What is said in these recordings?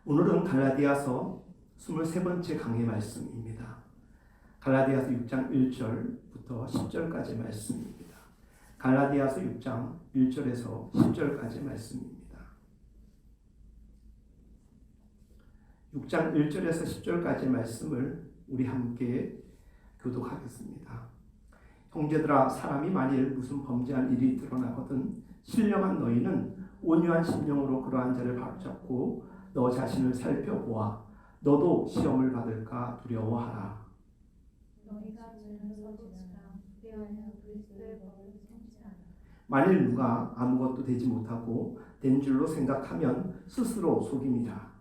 오늘은 갈라디아서 23번째 강의 말씀입니다. 갈라디아서 6장 1절부터 10절까지 말씀입니다. 갈라디아서 6장 1절에서 10절까지 말씀입니다. 6장 1절에서 10절까지 말씀을 우리 함께 교독하겠습니다. 형제들아, 사람이 만일 무슨 범죄한 일이 드러나거든 신령한 너희는 온유한 심령으로 그러한 자를 바로잡고 너 자신을 살펴보아 너도 시험을 받을까 두려워하라. 너희가 죄는 서지라 되어는 그리스도의 법을 성취하라. 만일 누가 아무것도 되지 못하고 된 줄로 생각하면 스스로 속임이라.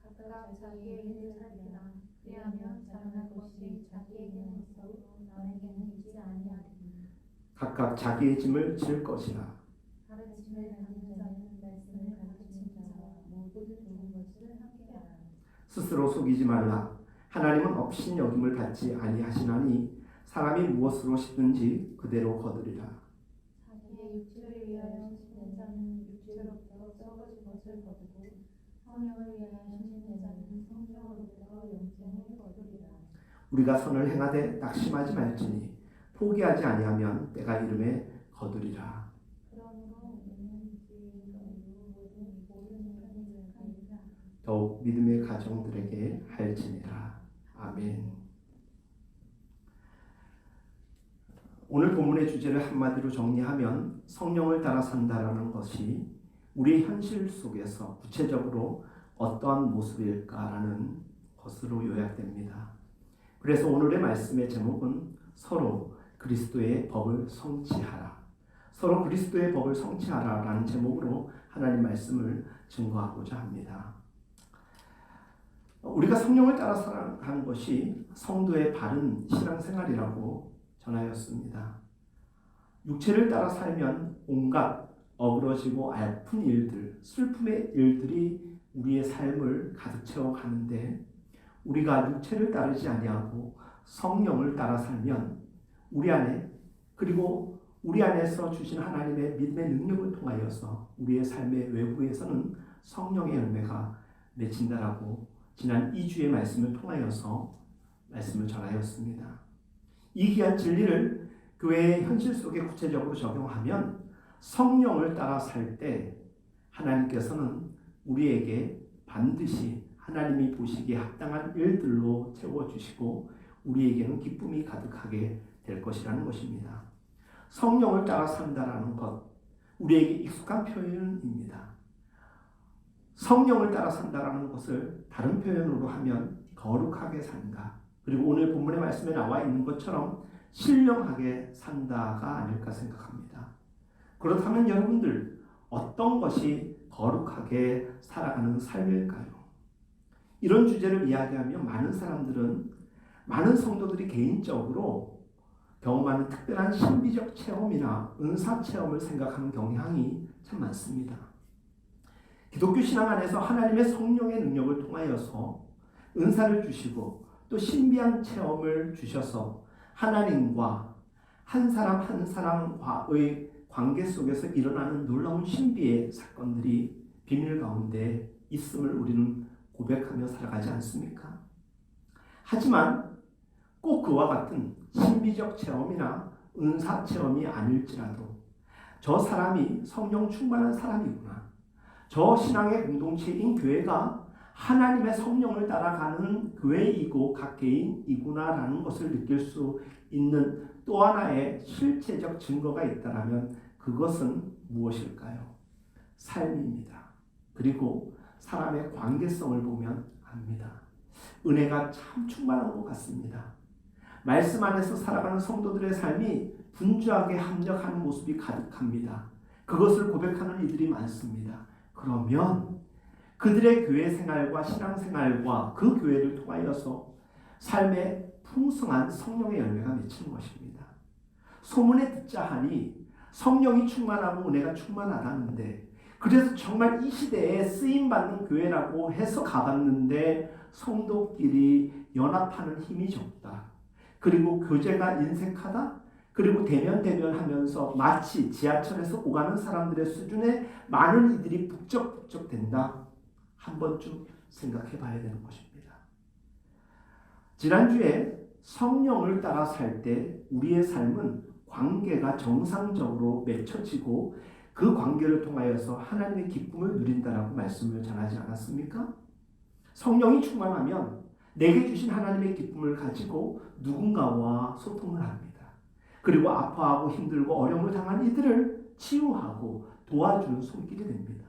각각 자기의 일을 살리라. 그리하면 자랑할 것이 자기에게는 있어도 남에게는 있지 아니하리니. 각각 자기의 짐을 질 것이라. 가르침을 받는 자는 말씀을 가르치는 자와 모든 좋은 것을 함께하라. 스스로 속이지 말라. 하나님은 없인 여김을 받지 아니하시나니 사람이 무엇으로 씻든지 그대로 거두리라. 자기의 육체를 위하여 심는 자는 육체로부터 썩어진 것을 거두고 성령을 위하여 심는 자는 성령으로부터 영생을 거두리라. 우리가 선을 행하되 낙심하지 말지니 포기하지 아니하면 때가 이름에 거두리라. 그러므로 우리는 주의 이름으로 모든 일을 하리라. 더욱 믿음의 가정들에게 할지니라. 아멘. 오늘 본문의 주제를 한마디로 정리하면 성령을 따라 산다라는 것이 우리 현실 속에서 구체적으로 어떠한 모습일까라는 것으로 요약됩니다. 그래서 오늘의 말씀의 제목은 서로 그리스도의 법을 성취하라. 서로 그리스도의 법을 성취하라라는 제목으로 하나님 말씀을 증거하고자 합니다. 우리가 성령을 따라 살아가는 것이 성도의 바른 신앙생활이라고 전하였습니다. 육체를 따라 살면 온갖 어그러지고 아픈 일들, 슬픔의 일들이 우리의 삶을 가득 채워가는데 우리가 육체를 따르지 아니하고 성령을 따라 살면 우리 안에 그리고 우리 안에서 주신 하나님의 믿음의 능력을 통하여서 우리의 삶의 외부에서는 성령의 열매가 맺힌다라고 지난 2주의 말씀을 통하여서 말씀을 전하였습니다. 이 귀한 진리를 교회의 현실 속에 구체적으로 적용하면 성령을 따라 살 때 하나님께서는 우리에게 반드시 하나님이 보시기에 합당한 일들로 채워주시고 우리에게는 기쁨이 가득하게 될 것이라는 것입니다. 성령을 따라 산다라는 것, 우리에게 익숙한 표현입니다. 성령을 따라 산다라는 것을 다른 표현으로 하면 거룩하게 산다. 그리고 오늘 본문의 말씀에 나와 있는 것처럼 신령하게 산다가 아닐까 생각합니다. 그렇다면 여러분들 어떤 것이 거룩하게 살아가는 삶일까요? 이런 주제를 이야기하면 많은 성도들이 개인적으로 경험하는 특별한 신비적 체험이나 은사 체험을 생각하는 경향이 참 많습니다. 기독교 신앙 안에서 하나님의 성령의 능력을 통하여서 은사를 주시고 또 신비한 체험을 주셔서 하나님과 한 사람 한 사람과의 관계 속에서 일어나는 놀라운 신비의 사건들이 비밀 가운데 있음을 우리는 고백하며 살아가지 않습니까? 하지만 꼭 그와 같은 신비적 체험이나 은사 체험이 아닐지라도 저 사람이 성령 충만한 사람이구나. 저 신앙의 공동체인 교회가 하나님의 성령을 따라가는 교회이고 각 개인이구나라는 것을 느낄 수 있는 또 하나의 실체적 증거가 있다면 그것은 무엇일까요? 삶입니다. 그리고 사람의 관계성을 보면 압니다. 은혜가 참 충만한 것 같습니다. 말씀 안에서 살아가는 성도들의 삶이 분주하게 합력하는 모습이 가득합니다. 그것을 고백하는 이들이 많습니다. 그러면 그들의 교회 생활과 신앙 생활과 그 교회를 통하여서 삶에 풍성한 성령의 열매가 맺히는 것입니다. 소문에 듣자 하니 성령이 충만하고 은혜가 충만하다는데 그래서 정말 이 시대에 쓰임받는 교회라고 해서 가봤는데 성도끼리 연합하는 힘이 적다. 그리고 교제가 인색하다. 그리고 대면하면서 마치 지하철에서 오가는 사람들의 수준에 많은 이들이 북적북적 된다. 한 번쯤 생각해 봐야 되는 것입니다. 지난주에 성령을 따라 살 때 우리의 삶은 관계가 정상적으로 맺혀지고 그 관계를 통하여서 하나님의 기쁨을 누린다라고 말씀을 전하지 않았습니까? 성령이 충만하면 내게 주신 하나님의 기쁨을 가지고 누군가와 소통을 합니다. 그리고 아파하고 힘들고 어려움을 당한 이들을 치유하고 도와주는 손길이 됩니다.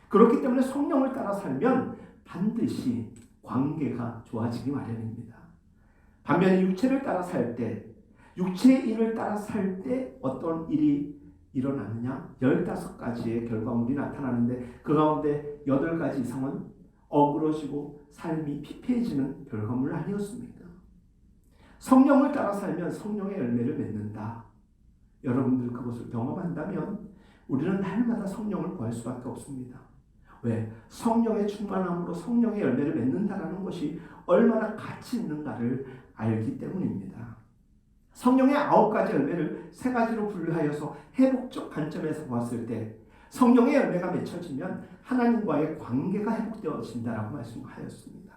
그렇기 때문에 성령을 따라 살면 반드시 관계가 좋아지기 마련입니다. 반면에 육체를 따라 살 때, 육체의 일을 따라 살 때 어떤 일이 일어나느냐? 15가지의 결과물이 나타나는데 그 가운데 8가지 이상은 어그러지고 삶이 피폐해지는 결과물 아니었습니까? 성령을 따라 살면 성령의 열매를 맺는다. 여러분들 그것을 경험한다면 우리는 날마다 성령을 구할 수밖에 없습니다. 왜? 성령의 충만함으로 성령의 열매를 맺는다는 것이 얼마나 가치 있는가를 알기 때문입니다. 성령의 9가지 열매를 3가지로 분류하여서 회복적 관점에서 보았을 때 성령의 열매가 맺혀지면 하나님과의 관계가 회복되어진다라고 말씀하였습니다.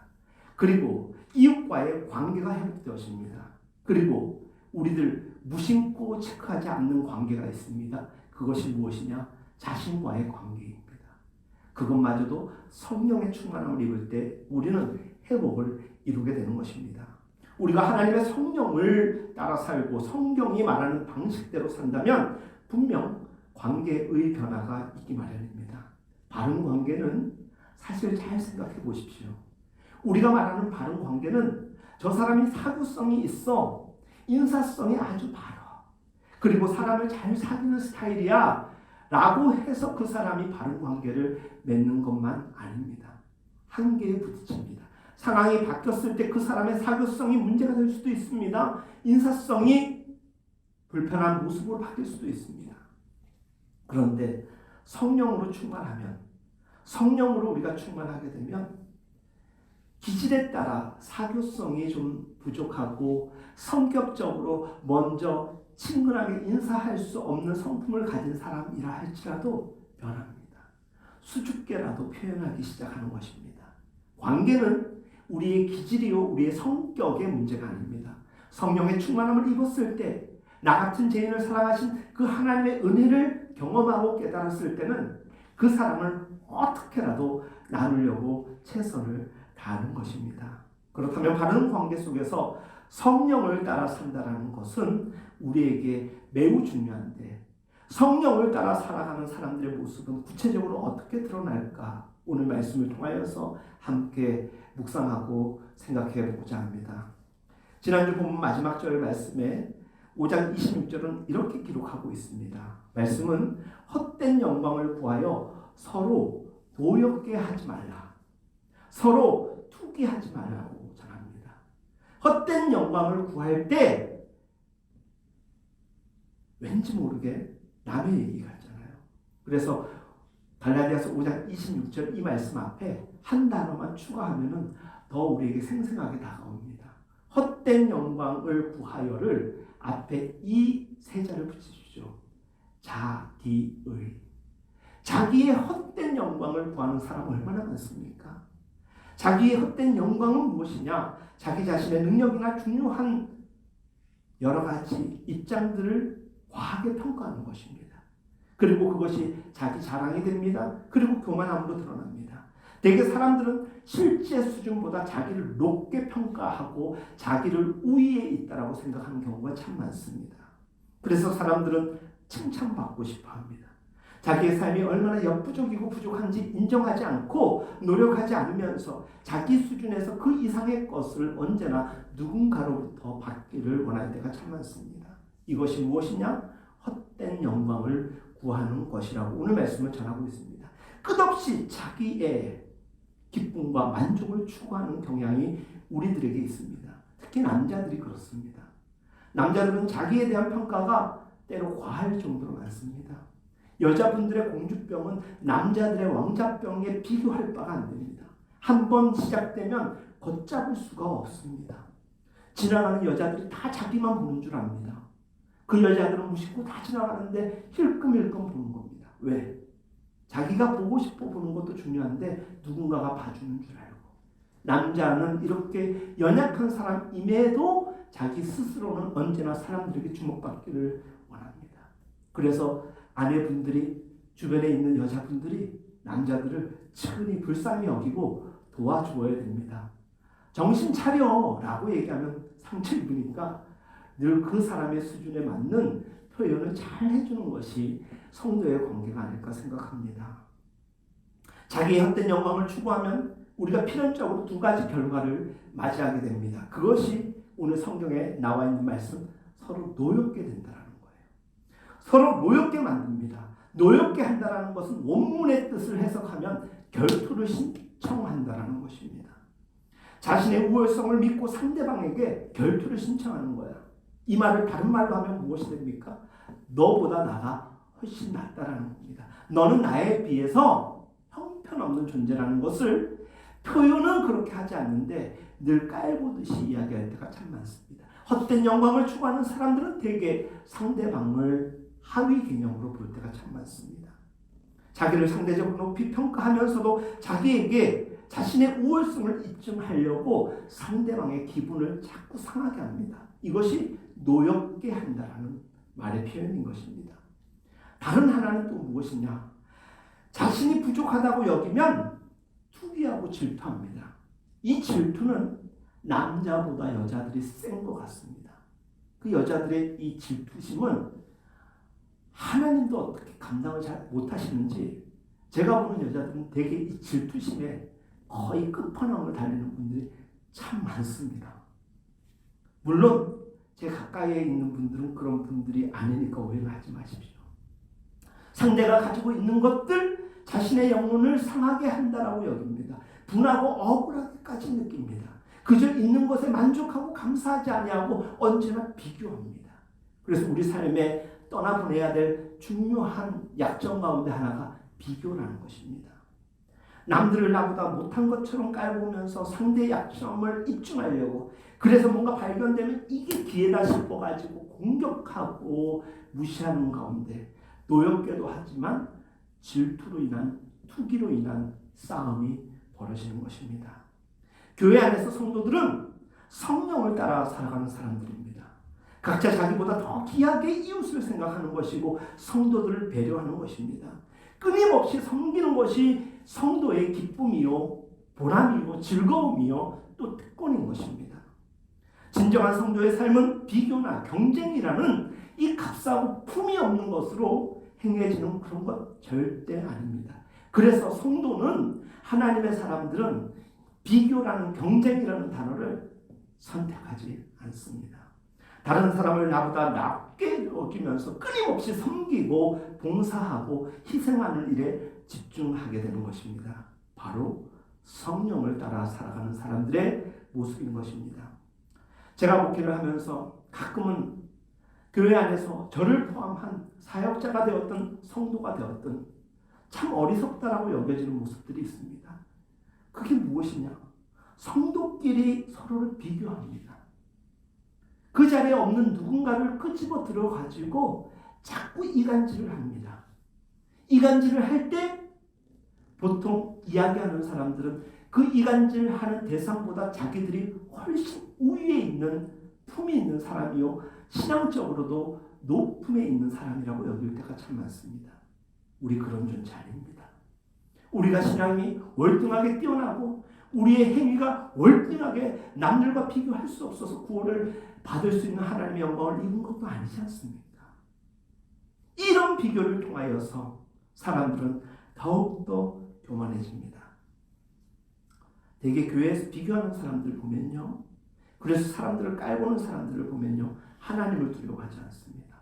그리고 이웃과의 관계가 회복되어집니다. 그리고 우리들 무심코 체크하지 않는 관계가 있습니다. 그것이 무엇이냐? 자신과의 관계입니다. 그것마저도 성령의 충만함을 입을 때 우리는 회복을 이루게 되는 것입니다. 우리가 하나님의 성령을 따라 살고 성경이 말하는 방식대로 산다면 분명 관계의 변화가 있기 마련입니다. 바른 관계는 사실 잘 생각해 보십시오. 우리가 말하는 바른 관계는 저 사람이 사교성이 있어, 인사성이 아주 바라, 그리고 사람을 잘 사귀는 스타일이야 라고 해서 그 사람이 바른 관계를 맺는 것만 아닙니다. 한계에 부딪힙니다. 상황이 바뀌었을 때 그 사람의 사교성이 문제가 될 수도 있습니다. 인사성이 불편한 모습으로 바뀔 수도 있습니다. 그런데 성령으로 충만하면, 성령으로 우리가 충만하게 되면 기질에 따라 사교성이 좀 부족하고 성격적으로 먼저 친근하게 인사할 수 없는 성품을 가진 사람이라 할지라도 변합니다. 수줍게라도 표현하기 시작하는 것입니다. 관계는 우리의 기질이요 우리의 성격의 문제가 아닙니다. 성령의 충만함을 입었을 때 나 같은 죄인을 사랑하신 그 하나님의 은혜를 경험하고 깨달았을 때는 그 사람을 어떻게라도 나누려고 최선을 다하는 것입니다. 그렇다면 바른 관계 속에서 성령을 따라 산다는 것은 우리에게 매우 중요한데 성령을 따라 살아가는 사람들의 모습은 구체적으로 어떻게 드러날까? 오늘 말씀을 통하여서 함께 묵상하고 생각해 보고자 합니다. 지난주 본문 마지막 절 말씀에 5장 26절은 이렇게 기록하고 있습니다. 말씀은 헛된 영광을 구하여 서로 노엽게 하지 말라. 서로 투기하지 말라고 전합니다. 헛된 영광을 구할 때 왠지 모르게 남의 얘기 같잖아요. 그래서 갈라디아서 5장 26절 이 말씀 앞에 한 단어만 추가하면은 더 우리에게 생생하게 다가옵니다. 헛된 영광을 구하여를 앞에 이 세자를 붙이십시오. 자기의. 자기의 헛된 영광을 구하는 사람 얼마나 많습니까? 자기의 헛된 영광은 무엇이냐? 자기 자신의 능력이나 중요한 여러 가지 입장들을 과하게 평가하는 것입니다. 그리고 그것이 자기 자랑이 됩니다. 그리고 교만함으로 드러납니다. 대개 사람들은 실제 수준보다 자기를 높게 평가하고 자기를 우위에 있다라고 생각하는 경우가 참 많습니다. 그래서 사람들은 칭찬받고 싶어 합니다. 자기의 삶이 얼마나 역부족이고 부족한지 인정하지 않고 노력하지 않으면서 자기 수준에서 그 이상의 것을 언제나 누군가로부터 받기를 원할 때가 참 많습니다. 이것이 무엇이냐? 헛된 영광을 구하는 것이라고 오늘 말씀을 전하고 있습니다. 끝없이 자기의 기쁨과 만족을 추구하는 경향이 우리들에게 있습니다. 특히 남자들이 그렇습니다. 남자들은 자기에 대한 평가가 때로 과할 정도로 많습니다. 여자분들의 공주병은 남자들의 왕자병에 비교할 바가 안 됩니다. 한 번 시작되면 걷잡을 수가 없습니다. 지나가는 여자들이 다 자기만 보는 줄 압니다. 그 여자들은 무심코 다 지나가는데 힐끔힐끔 보는 겁니다. 왜? 자기가 보고 싶어 보는 것도 중요한데 누군가가 봐주는 줄 알고 남자는 이렇게 연약한 사람임에도 자기 스스로는 언제나 사람들에게 주목받기를 원합니다. 그래서 아내분들이, 주변에 있는 여자분들이 남자들을 측은히 불쌍히 여기고 도와주어야 됩니다. 정신 차려 라고 얘기하면 상처 입으니까 늘 그 사람의 수준에 맞는 표현을 잘 해주는 것이 성도의 관계가 아닐까 생각합니다. 자기의 헛된 영광을 추구하면 우리가 필연적으로 두 가지 결과를 맞이하게 됩니다. 그것이 오늘 성경에 나와 있는 말씀, 서로 노엽게 된다는 거예요. 서로 노엽게 만듭니다. 노엽게 한다는 것은 원문의 뜻을 해석하면 결투를 신청한다는 것입니다. 자신의 우월성을 믿고 상대방에게 결투를 신청하는 거야. 이 말을 다른 말로 하면 무엇이 됩니까? 너보다 나가 훨씬 낫다라는 겁니다. 너는 나에 비해서 형편없는 존재라는 것을 표현은 그렇게 하지 않는데 늘 깔보듯이 이야기할 때가 참 많습니다. 헛된 영광을 추구하는 사람들은 대개 상대방을 하위 개념으로 볼 때가 참 많습니다. 자기를 상대적으로 높이 평가하면서도 자기에게 자신의 우월성을 입증하려고 상대방의 기분을 자꾸 상하게 합니다. 이것이 노엽게 한다라는 말의 표현인 것입니다. 다른 하나는 또 무엇이냐? 자신이 부족하다고 여기면 투기하고 질투합니다. 이 질투는 남자보다 여자들이 센 것 같습니다. 그 여자들의 이 질투심은 하나님도 어떻게 감당을 잘 못하시는지 제가 보는 여자들은 대개 이 질투심에 거의 끝판왕을 달리는 분들이 참 많습니다. 물론 제 가까이에 있는 분들은 그런 분들이 아니니까 오해를 하지 마십시오. 상대가 가지고 있는 것들 자신의 영혼을 상하게 한다라고 여깁니다. 분하고 억울하게까지 느낍니다. 그저 있는 것에 만족하고 감사하지 아니하고 언제나 비교합니다. 그래서 우리 삶에 떠나보내야 될 중요한 약점 가운데 하나가 비교라는 것입니다. 남들을 나보다 못한 것처럼 깔보면서 상대의 약점을 입증하려고, 그래서 뭔가 발견되면 이게 기회다 싶어가지고 공격하고 무시하는 가운데 노엽게도 하지만 질투로 인한, 투기로 인한 싸움이 벌어지는 것입니다. 교회 안에서 성도들은 성령을 따라 살아가는 사람들입니다. 각자 자기보다 더 귀하게 이웃을 생각하는 것이고 성도들을 배려하는 것입니다. 끊임없이 섬기는 것이 성도의 기쁨이요, 보람이요, 즐거움이요, 또 특권인 것입니다. 진정한 성도의 삶은 비교나 경쟁이라는 이 값싸고 품이 없는 것으로 행해지는 그런 것 절대 아닙니다. 그래서 성도는, 하나님의 사람들은 비교라는, 경쟁이라는 단어를 선택하지 않습니다. 다른 사람을 나보다 낮게 여기면서 끊임없이 섬기고 봉사하고 희생하는 일에 집중하게 되는 것입니다. 바로 성령을 따라 살아가는 사람들의 모습인 것입니다. 제가 목회를 하면서 가끔은 교회 안에서 저를 포함한 사역자가 되었던, 성도가 되었던 참 어리석다라고 여겨지는 모습들이 있습니다. 그게 무엇이냐? 성도끼리 서로를 비교합니다. 그 자리에 없는 누군가를 끄집어 들어가지고 자꾸 이간질을 합니다. 이간질을 할 때 보통 이야기하는 사람들은 그 이간질하는 대상보다 자기들이 훨씬 우위에 있는, 품이 있는 사람이요, 신앙적으로도 높음에 있는 사람이라고 여길 때가 참 많습니다. 우리 그런 존재 아닙니다. 우리가 신앙이 월등하게 뛰어나고 우리의 행위가 월등하게 남들과 비교할 수 없어서 구원을 받을 수 있는 하나님의 영광을 입은 것도 아니지 않습니까? 이런 비교를 통하여서 사람들은 더욱더 교만해집니다. 대개 교회에서 비교하는 사람들 보면요, 그래서 사람들을 깔보는 사람들을 보면요, 하나님을 두려워하지 않습니다.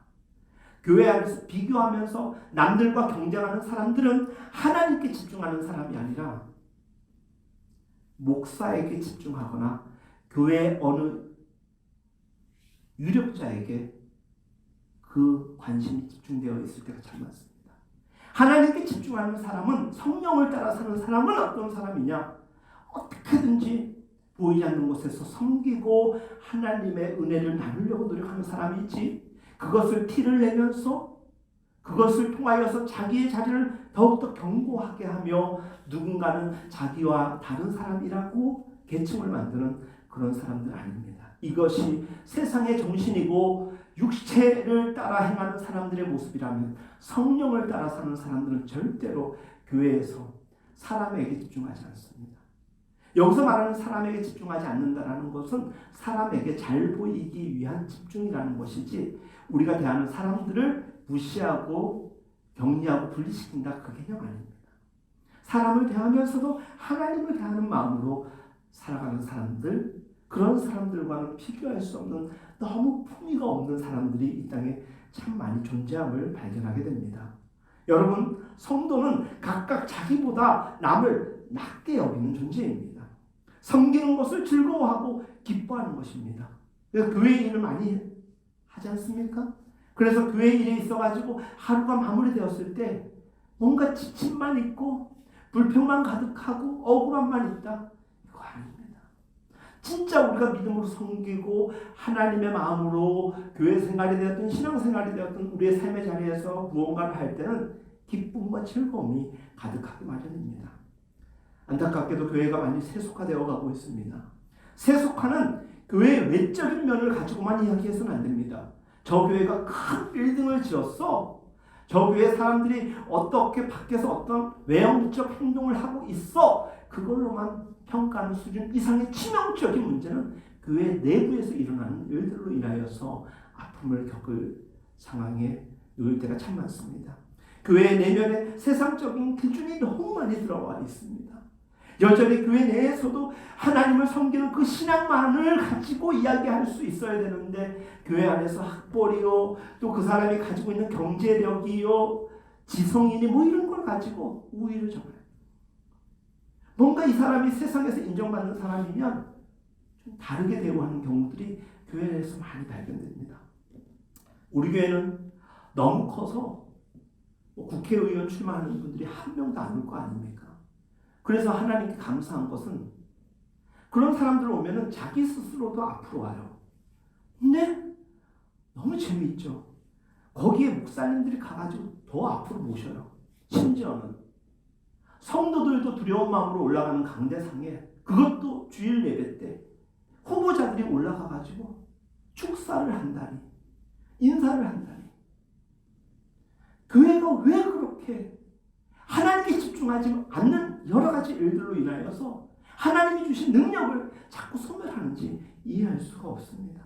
교회 안에서 비교하면서 남들과 경쟁하는 사람들은 하나님께 집중하는 사람이 아니라 목사에게 집중하거나 교회 어느 유력자에게 그 관심이 집중되어 있을 때가 참 많습니다. 하나님께 집중하는 사람은, 성령을 따라 사는 사람은 어떤 사람이냐? 어떻게든지 보이지 않는 곳에서 섬기고 하나님의 은혜를 나누려고 노력하는 사람이지, 그것을 티를 내면서 그것을 통하여서 자기의 자리를 더욱더 견고하게 하며 누군가는 자기와 다른 사람이라고 계층을 만드는 그런 사람들 아닙니다. 이것이 세상의 정신이고 육체를 따라 행하는 사람들의 모습이라면 성령을 따라 사는 사람들은 절대로 교회에서 사람에게 집중하지 않습니다. 여기서 말하는 사람에게 집중하지 않는다는 것은 사람에게 잘 보이기 위한 집중이라는 것이지 우리가 대하는 사람들을 무시하고 격리하고 분리시킨다 그 개념 아닙니다. 사람을 대하면서도 하나님을 대하는 마음으로 살아가는 사람들, 그런 사람들과는 비교할 수 없는 너무 품위가 없는 사람들이 이 땅에 참 많이 존재함을 발견하게 됩니다. 여러분, 성도는 각각 자기보다 남을 낮게 여기는 존재입니다. 섬기는 것을 즐거워하고 기뻐하는 것입니다. 그래서 교회 일을 많이 하지 않습니까? 그래서 교회 일에 있어가지고 하루가 마무리되었을 때 뭔가 지침만 있고 불평만 가득하고 억울함만 있다. 이거 아닙니다. 진짜 우리가 믿음으로 섬기고 하나님의 마음으로 교회 생활이 되었든 신앙생활이 되었든 우리의 삶의 자리에서 무언가를 할 때는 기쁨과 즐거움이 가득하기 마련입니다. 안타깝게도 교회가 많이 세속화되어 가고 있습니다. 세속화는 교회의 외적인 면을 가지고만 이야기해서는 안 됩니다. 저 교회가 큰 빌딩을 지었어. 저 교회 사람들이 어떻게 밖에서 어떤 외형적 행동을 하고 있어. 그걸로만 평가하는 수준 이상의 치명적인 문제는 교회 내부에서 일어나는 일들로 인하여서 아픔을 겪을 상황에 놓일 때가 참 많습니다. 교회 내면에 세상적인 기준이 너무 많이 들어와 있습니다. 여전히 교회 내에서도 하나님을 섬기는 그 신앙만을 가지고 이야기할 수 있어야 되는데 교회 안에서 학벌이요 또 그 사람이 가지고 있는 경제력이요 지성이니 뭐 이런 걸 가지고 우위를 점해요. 뭔가 이 사람이 세상에서 인정받는 사람이면 좀 다르게 대우하는 경우들이 교회 내에서 많이 발견됩니다. 우리 교회는 너무 커서 국회의원 출마하는 분들이 한 명도 안 올 거 아닙니까? 그래서 하나님께 감사한 것은 그런 사람들 오면은 자기 스스로도 앞으로 와요. 근데 너무 재미있죠. 거기에 목사님들이 가가지고 더 앞으로 모셔요. 심지어는 성도들도 두려운 마음으로 올라가는 강대상에 그것도 주일 예배 때 후보자들이 올라가가지고 축사를 한다니 인사를 한다니 교회가 왜 그렇게 하나님께 집중하지 않는 여러 가지 일들로 인하여서 하나님이 주신 능력을 자꾸 소멸하는지 이해할 수가 없습니다.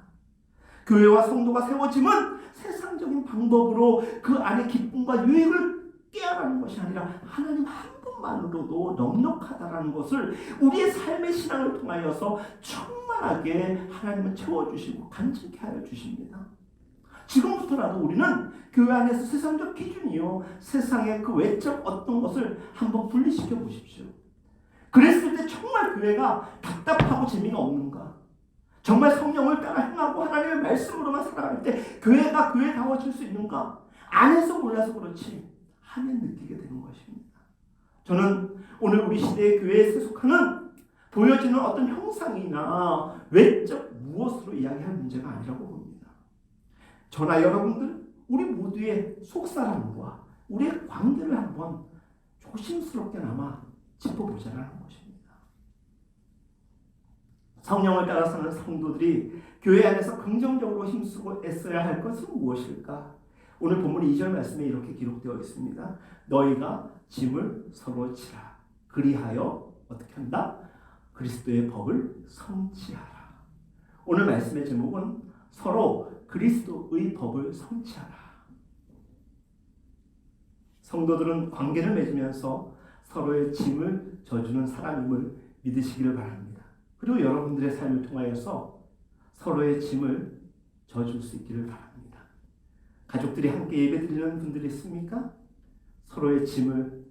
교회와 성도가 세워짐은 세상적인 방법으로 그 안에 기쁨과 유익을 깨어나는 것이 아니라 하나님 한 분만으로도 넉넉하다는 것을 우리의 삶의 신앙을 통하여서 충만하게 하나님은 채워주시고 간직케 하여 주십니다. 지금부터라도 우리는 교회 안에서 세상적 기준이요 세상의 그 외적 어떤 것을 한번 분리시켜 보십시오. 그랬을 때 정말 교회가 답답하고 재미가 없는가? 정말 성령을 따라 행하고 하나님의 말씀으로만 살아갈 때 교회가 교회다워질 수 있는가? 안에서 몰라서 그렇지 하면 느끼게 되는 것입니다. 저는 오늘 우리 시대의 교회의 세속화는 보여지는 어떤 형상이나 외적 무엇으로 이야기할 문제가 아니라고 봅니다. 저나 여러분들 우리 모두의 속사람과 우리의 관계를 한번 조심스럽게나마 짚어보자는 것입니다. 성령을 따라 사는 성도들이 교회 안에서 긍정적으로 힘쓰고 애써야 할 것은 무엇일까? 오늘 본문 2절 말씀에 이렇게 기록되어 있습니다. 너희가 짐을 서로 지라. 그리하여 어떻게 한다? 그리스도의 법을 성취하라. 오늘 말씀의 제목은 서로 그리스도의 법을 성취하라. 성도들은 관계를 맺으면서 서로의 짐을 져주는 사람임을 믿으시기를 바랍니다. 그리고 여러분들의 삶을 통하여서 서로의 짐을 져줄 수 있기를 바랍니다. 가족들이 함께 예배드리는 분들이 있습니까? 서로의 짐을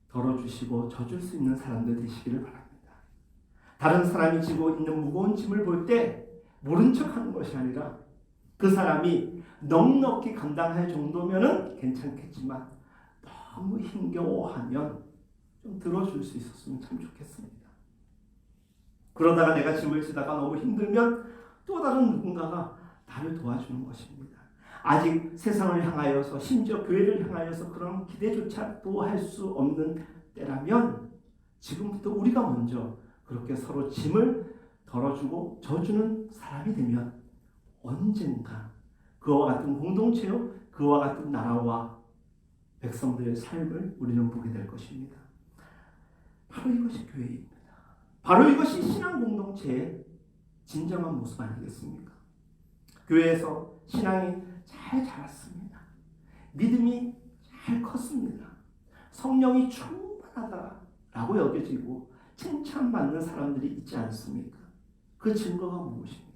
덜어주시고 져줄 수 있는 사람들 되시기를 바랍니다. 다른 사람이 지고 있는 무거운 짐을 볼 때 모른 척하는 것이 아니라 그 사람이 넉넉히 감당할 정도면은 괜찮겠지만 너무 힘겨워하면 좀 들어줄 수 있었으면 참 좋겠습니다. 그러다가 내가 짐을 지다가 너무 힘들면 또 다른 누군가가 나를 도와주는 것입니다. 아직 세상을 향하여서 심지어 교회를 향하여서 그런 기대조차도 할 수 없는 때라면 지금부터 우리가 먼저 그렇게 서로 짐을 덜어주고 져주는 사람이 되면 언젠가 그와 같은 공동체요, 그와 같은 나라와 백성들의 삶을 우리는 보게 될 것입니다. 바로 이것이 교회입니다. 바로 이것이 신앙 공동체의 진정한 모습 아니겠습니까? 교회에서 신앙이 잘 자랐습니다. 믿음이 잘 컸습니다. 성령이 충만하다라고 여겨지고 칭찬받는 사람들이 있지 않습니까? 그 증거가 무엇입니까?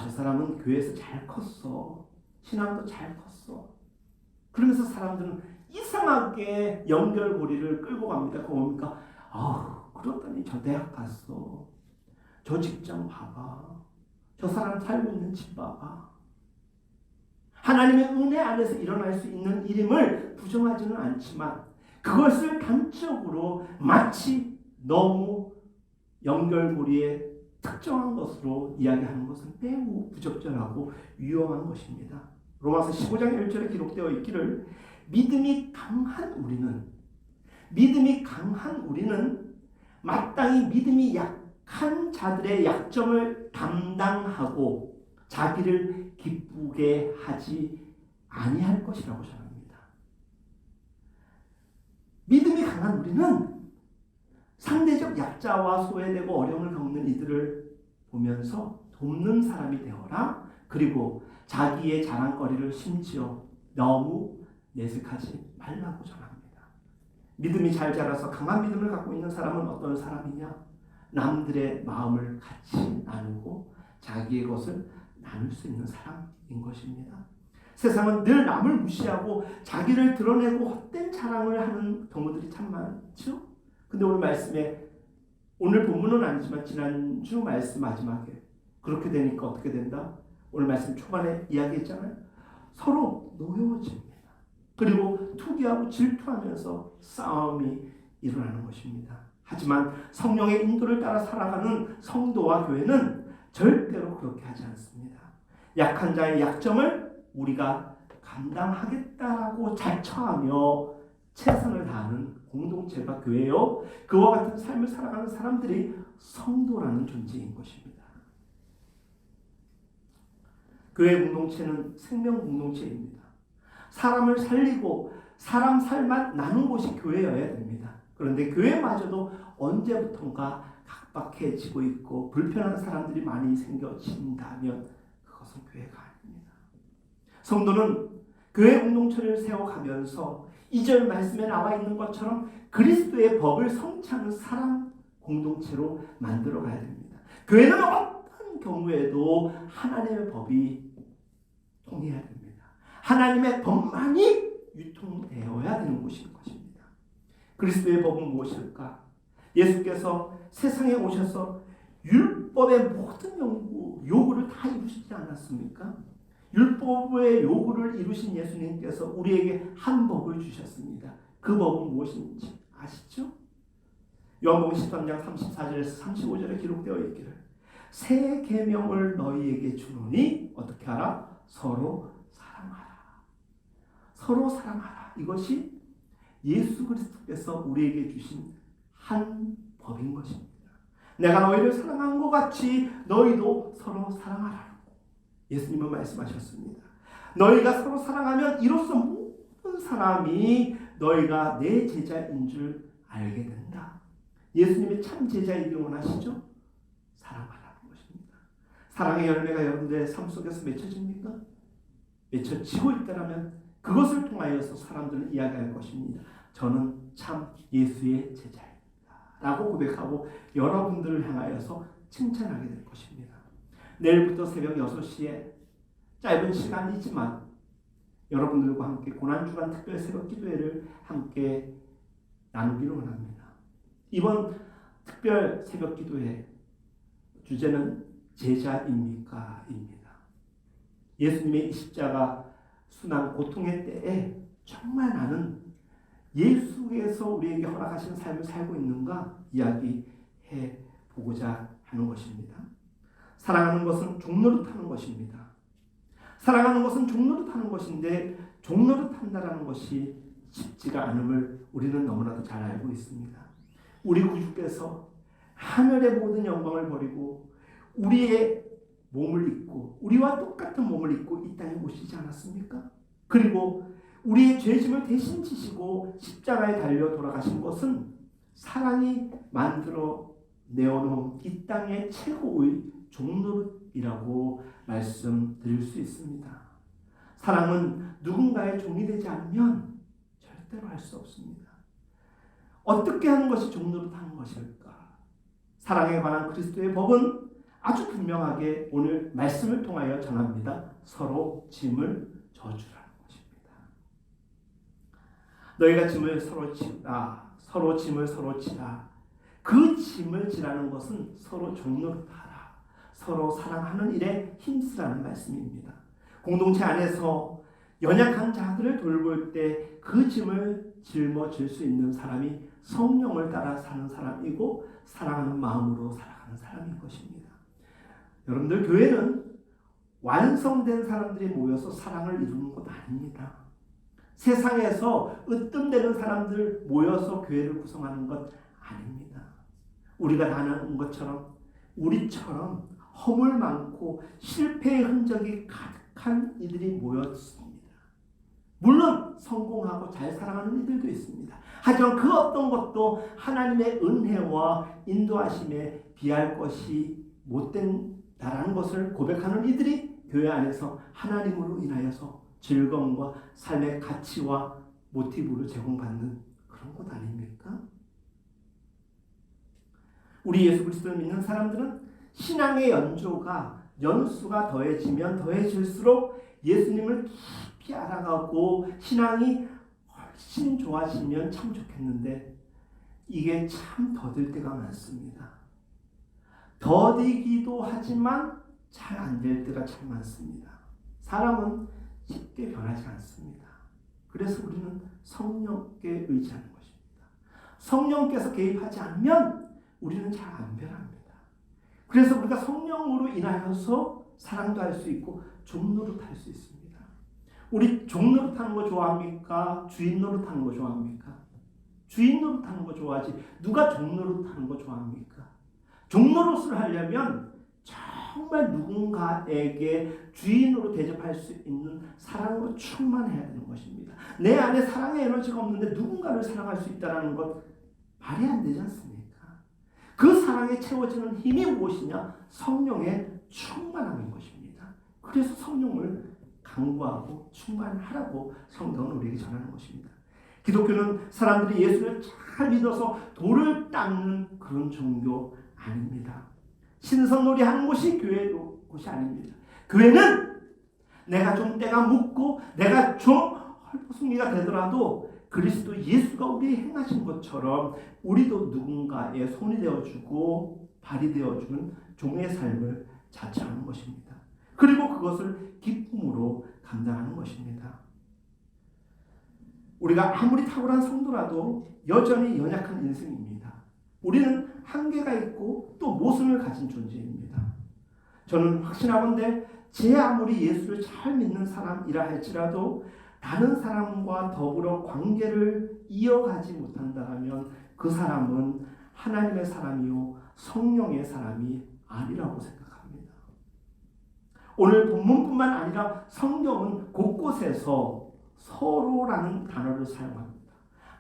저 사람은 교회에서 잘 컸어. 신앙도 잘 컸어. 그러면서 사람들은 이상하게 연결고리를 끌고 갑니다. 그거 뭡니까? 그렇다니 저 대학 갔어. 저 직장 봐봐. 저 사람 살고 있는 집 봐봐. 하나님의 은혜 안에서 일어날 수 있는 일임을 부정하지는 않지만 그것을 단적으로 마치 너무 연결고리에 특정한 것으로 이야기하는 것은 매우 부적절하고 위험한 것입니다. 로마서 15장 1절에 기록되어 있기를 믿음이 강한 우리는 마땅히 믿음이 약한 자들의 약점을 담당하고 자기를 기쁘게 하지 아니할 것이라고 전합니다. 믿음이 강한 우리는 상대적 약자와 소외되고 어려움을 겪는 이들을 보면서 돕는 사람이 되어라. 그리고 자기의 자랑거리를 심지어 너무 내색하지 말라고 전합니다. 믿음이 잘 자라서 강한 믿음을 갖고 있는 사람은 어떤 사람이냐? 남들의 마음을 같이 나누고 자기의 것을 나눌 수 있는 사람인 것입니다. 세상은 늘 남을 무시하고 자기를 드러내고 헛된 자랑을 하는 경우들이 참 많죠. 근데 오늘 본문은 아니지만 지난주 말씀 마지막에 그렇게 되니까 어떻게 된다? 오늘 말씀 초반에 이야기했잖아요. 서로 노여워집니다. 그리고 투기하고 질투하면서 싸움이 일어나는 것입니다. 하지만 성령의 인도를 따라 살아가는 성도와 교회는 절대로 그렇게 하지 않습니다. 약한 자의 약점을 우리가 감당하겠다고 자처하며 최선을 다하는 공동체가 교회요. 그와 같은 삶을 살아가는 사람들이 성도라는 존재인 것입니다. 교회 공동체는 생명 공동체입니다. 사람을 살리고 사람 살만 나눈 곳이 교회여야 됩니다. 그런데 교회마저도 언제부턴가 각박해지고 있고 불편한 사람들이 많이 생겨진다면 그것은 교회가 아닙니다. 성도는 교회 공동체를 세워가면서 2절 말씀에 나와 있는 것처럼 그리스도의 법을 성취하는 사람 공동체로 만들어 가야 됩니다. 교회는 어떤 경우에도 하나님의 법이 통해야 됩니다. 하나님의 법만이 유통되어야 되는 곳인 것입니다. 그리스도의 법은 무엇일까? 예수께서 세상에 오셔서 율법의 모든 요구를 다 이루시지 않았습니까? 율법의 요구를 이루신 예수님께서 우리에게 한 법을 주셨습니다. 그 법은 무엇인지 아시죠? 요한복음 13장 34절에서 35절에 기록되어 있기를 새 계명을 너희에게 주노니 어떻게 하라? 서로 사랑하라. 서로 사랑하라. 이것이 예수 그리스도께서 우리에게 주신 한 법인 것입니다. 내가 너희를 사랑한 것 같이 너희도 서로 사랑하라. 예수님은 말씀하셨습니다. 너희가 서로 사랑하면 이로써 모든 사람이 너희가 내 제자인 줄 알게 된다. 예수님의 참 제자이길 원하시죠? 사랑하라는 것입니다. 사랑의 열매가 여러분들의 삶 속에서 맺혀집니까? 맺혀지고 있다면 그것을 통하여서 사람들은 이야기할 것입니다. 저는 참 예수의 제자입니다. 라고 고백하고 여러분들을 향하여서 칭찬하게 될 것입니다. 내일부터 새벽 6시에 짧은 시간이지만 여러분들과 함께 고난주간 특별 새벽 기도회를 함께 나누기를 원합니다. 이번 특별 새벽 기도회 주제는 제자입니까? 입니다. 예수님의 십자가 순환 고통의 때에 정말 나는 예수께서 우리에게 허락하신 삶을 살고 있는가 이야기해 보고자 하는 것입니다. 사랑하는 것은 종노릇하는 것입니다. 사랑하는 것은 종노릇하는 것인데 종노릇한다라는 것이 쉽지가 않음을 우리는 너무나도 잘 알고 있습니다. 우리 구주께서 하늘의 모든 영광을 버리고 우리의 몸을 입고 우리와 똑같은 몸을 입고 이 땅에 오시지 않았습니까? 그리고 우리의 죄짐을 대신 지시고 십자가에 달려 돌아가신 것은 사랑이 만들어 내어놓은 이 땅의 최고의 종노릇이라고 말씀드릴 수 있습니다. 사랑은 누군가의 종이 되지 않으면 절대로 할 수 없습니다. 어떻게 하는 것이 종노릇하는 것일까? 사랑에 관한 그리스도의 법은 아주 분명하게 오늘 말씀을 통하여 전합니다. 서로 짐을 져주라는 것입니다. 너희가 짐을 서로 지라, 서로 짐을 서로 지라. 그 짐을 지라는 것은 서로 종노릇하라, 서로 사랑하는 일에 힘쓰라는 말씀입니다. 공동체 안에서 연약한 자들을 돌볼 때 그 짐을 짊어질 수 있는 사람이 성령을 따라 사는 사람이고 사랑하는 마음으로 살아가는 사람인 것입니다. 여러분들, 교회는 완성된 사람들이 모여서 사랑을 이루는 것 아닙니다. 세상에서 으뜸되는 사람들 모여서 교회를 구성하는 것 아닙니다. 우리가 다 아는 것처럼 우리처럼 허물 많고 실패의 흔적이 가득한 이들이 모였습니다. 물론 성공하고 잘 살아가는 이들도 있습니다. 하지만 그 어떤 것도 하나님의 은혜와 인도하심에 비할 것이 못된다라는 것을 고백하는 이들이 교회 안에서 하나님으로 인하여서 즐거움과 삶의 가치와 모티브를 제공받는 그런 것 아닙니까? 우리 예수 그리스도를 믿는 사람들은 신앙의 연수가 더해지면 더해질수록 예수님을 깊이 알아가고 신앙이 훨씬 좋아지면 참 좋겠는데 이게 참 더딜 때가 많습니다. 더디기도 하지만 잘 안 될 때가 참 많습니다. 사람은 쉽게 변하지 않습니다. 그래서 우리는 성령께 의지하는 것입니다. 성령께서 개입하지 않으면 우리는 잘 안 변합니다. 그래서 우리가 성령으로 인하여서 사랑도 할 수 있고 종노릇 할 수 있습니다. 우리 종노릇하는 거 좋아합니까? 주인 노릇하는 거 좋아합니까? 주인 노릇하는 거 좋아하지 누가 종노릇하는 거 좋아합니까? 종노릇을 하려면 정말 누군가에게 주인으로 대접할 수 있는 사랑으로 충만해야 되는 것입니다. 내 안에 사랑의 에너지가 없는데 누군가를 사랑할 수 있다는 것 말이 안 되지 않습니까? 그 사랑에 채워지는 힘이 무엇이냐? 성령의 충만함인 것입니다. 그래서 성령을 강구하고 충만하라고 성경은 우리에게 전하는 것입니다. 기독교는 사람들이 예수를 잘 믿어서 돌을 닦는 그런 종교 아닙니다. 신선놀이 하는 곳이 교회 곳이 아닙니다. 교회는 내가 좀 때가 묻고 내가 좀 헐벗은이가 되더라도 그리스도 예수가 우리의 행하신 것처럼 우리도 누군가의 손이 되어주고 발이 되어주는 종의 삶을 자처하는 것입니다. 그리고 그것을 기쁨으로 감당하는 것입니다. 우리가 아무리 탁월한 성도라도 여전히 연약한 인생입니다. 우리는 한계가 있고 또 모순을 가진 존재입니다. 저는 확신하건대 제 아무리 예수를 잘 믿는 사람이라 할지라도 다른 사람과 더불어 관계를 이어가지 못한다면 그 사람은 하나님의 사람이요 성령의 사람이 아니라고 생각합니다. 오늘 본문뿐만 아니라 성경은 곳곳에서 서로라는 단어를 사용합니다.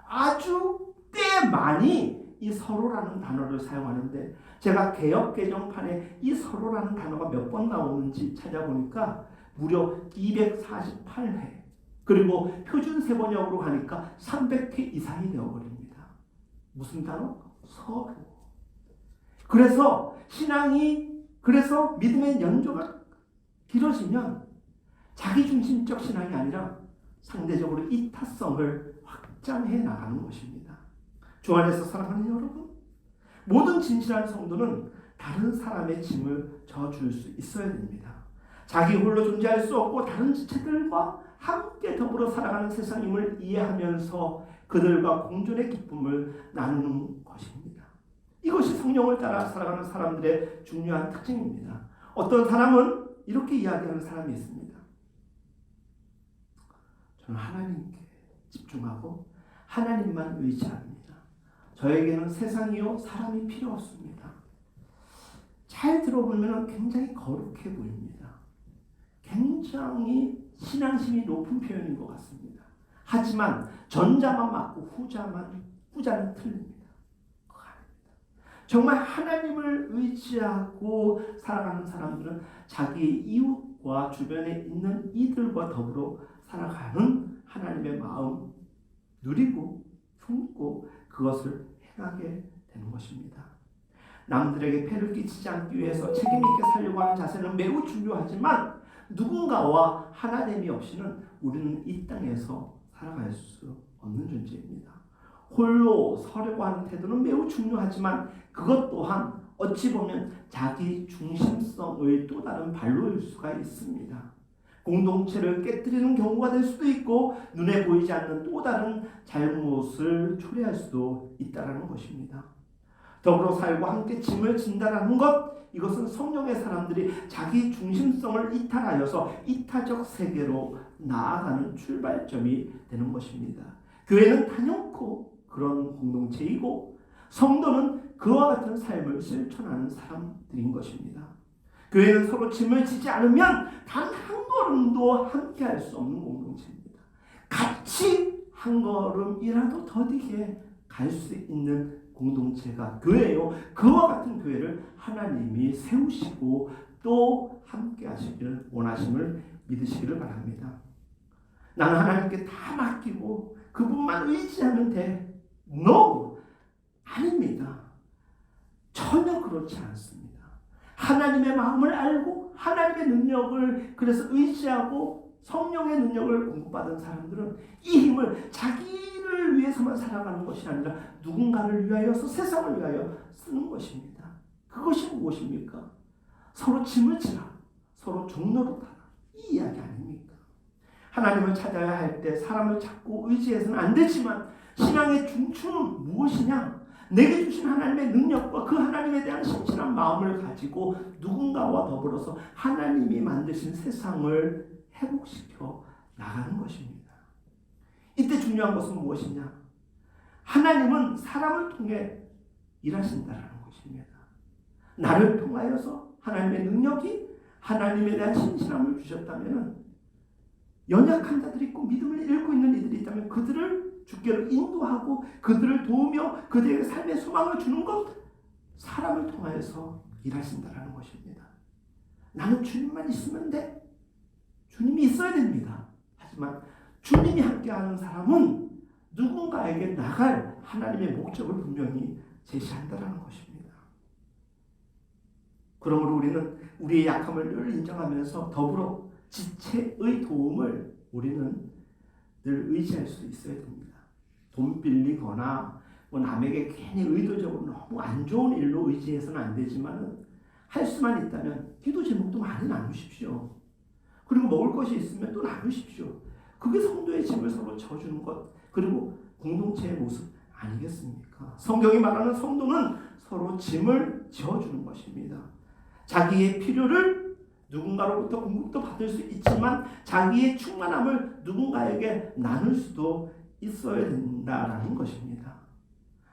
아주 꽤 많이 이 서로라는 단어를 사용하는데 제가 개역 개정판에 이 서로라는 단어가 몇 번 나오는지 찾아보니까 무려 248회, 그리고 표준 세번역으로 가니까 300회 이상이 되어버립니다. 무슨 단어? 서로. 그래서 그래서 믿음의 연조가 길어지면 자기중심적 신앙이 아니라 상대적으로 이타성을 확장해 나가는 것입니다. 주 안에서 사랑하는 여러분, 모든 진실한 성도는 다른 사람의 짐을 져줄 수 있어야 됩니다. 자기 홀로 존재할 수 없고 다른 지체들과 함께 더불어 살아가는 세상임을 이해하면서 그들과 공존의 기쁨을 나누는 것입니다. 이것이 성령을 따라 살아가는 사람들의 중요한 특징입니다. 어떤 사람은 이렇게 이야기하는 사람이 있습니다. 저는 하나님께 집중하고 하나님만 의지합니다. 저에게는 세상이요 사람이 필요 없습니다. 잘 들어보면 굉장히 거룩해 보입니다. 굉장히 신앙심이 높은 표현인 것 같습니다. 하지만 전자만 맞고 후자는 틀립니다. 정말 하나님을 의지하고 살아가는 사람들은 자기 이웃과 주변에 있는 이들과 더불어 살아가는 하나님의 마음 누리고 품고 그것을 행하게 되는 것입니다. 남들에게 폐를 끼치지 않기 위해서 책임있게 살려고 하는 자세는 매우 중요하지만 누군가와 하나됨이 없이는 우리는 이 땅에서 살아갈 수 없는 존재입니다. 홀로 서려고 하는 태도는 매우 중요하지만 그것 또한 어찌 보면 자기 중심성의 또 다른 발로일 수가 있습니다. 공동체를 깨뜨리는 경우가 될 수도 있고 눈에 보이지 않는 또 다른 잘못을 초래할 수도 있다는 것입니다. 더불어 살고 함께 짐을 진다라는 것, 이것은 성령의 사람들이 자기 중심성을 이탈하여서 이타적 세계로 나아가는 출발점이 되는 것입니다. 교회는 단연코 그런 공동체이고 성도는 그와 같은 삶을 실천하는 사람들인 것입니다. 교회는 서로 짐을 지지 않으면 단 한 걸음도 함께 할 수 없는 공동체입니다. 같이 한 걸음이라도 더디게 갈 수 있는 공동체가 교회요. 그와 같은 교회를 하나님이 세우시고 또 함께 하시기를 원하심을 믿으시기를 바랍니다. 나는 하나님께 다 맡기고 그분만 의지하면 돼. No! 아닙니다. 전혀 그렇지 않습니다. 하나님의 마음을 알고 하나님의 능력을 그래서 의지하고 성령의 능력을 공급받은 사람들은 이 힘을 자기를 위해서만 살아가는 것이 아니라 누군가를 위하여서 세상을 위하여 쓰는 것입니다. 그것이 무엇입니까? 서로 짐을 지라, 서로 종로로 타라, 이 이야기 아닙니까? 하나님을 찾아야 할 때 사람을 찾고 의지해서는 안 되지만 신앙의 중추는 무엇이냐? 내게 주신 하나님의 능력과 그 하나님에 대한 신실한 마음을 가지고 누군가와 더불어서 하나님이 만드신 세상을 회복시켜 나가는 것입니다. 이때 중요한 것은 무엇이냐? 하나님은 사람을 통해 일하신다는 것입니다. 나를 통하여서 하나님의 능력이 하나님에 대한 신실함을 주셨다면 연약한 자들이 있고 믿음을 잃고 있는 이들이 있다면 그들을 주께로 인도하고 그들을 도우며 그들에게 삶의 소망을 주는 것, 사람을 통하여서 일하신다는 것입니다. 나는 주님만 있으면 돼. 주님이 있어야 됩니다. 하지만 주님이 함께하는 사람은 누군가에게 나갈 하나님의 목적을 분명히 제시한다는 것입니다. 그러므로 우리는 우리의 약함을 늘 인정하면서 더불어 지체의 도움을 우리는 늘 의지할 수 있어야 됩니다. 돈 빌리거나 남에게 괜히 의도적으로 너무 안 좋은 일로 의지해서는 안 되지만 할 수만 있다면 기도 제목도 많이 나누십시오. 그리고 먹을 것이 있으면 또 나누십시오. 그게 성도의 짐을 서로 져주는 것, 그리고 공동체의 모습 아니겠습니까? 성경이 말하는 성도는 서로 짐을 지어주는 것입니다. 자기의 필요를 누군가로부터 공급도 받을 수 있지만 자기의 충만함을 누군가에게 나눌 수도 있어야 된다라는 것입니다.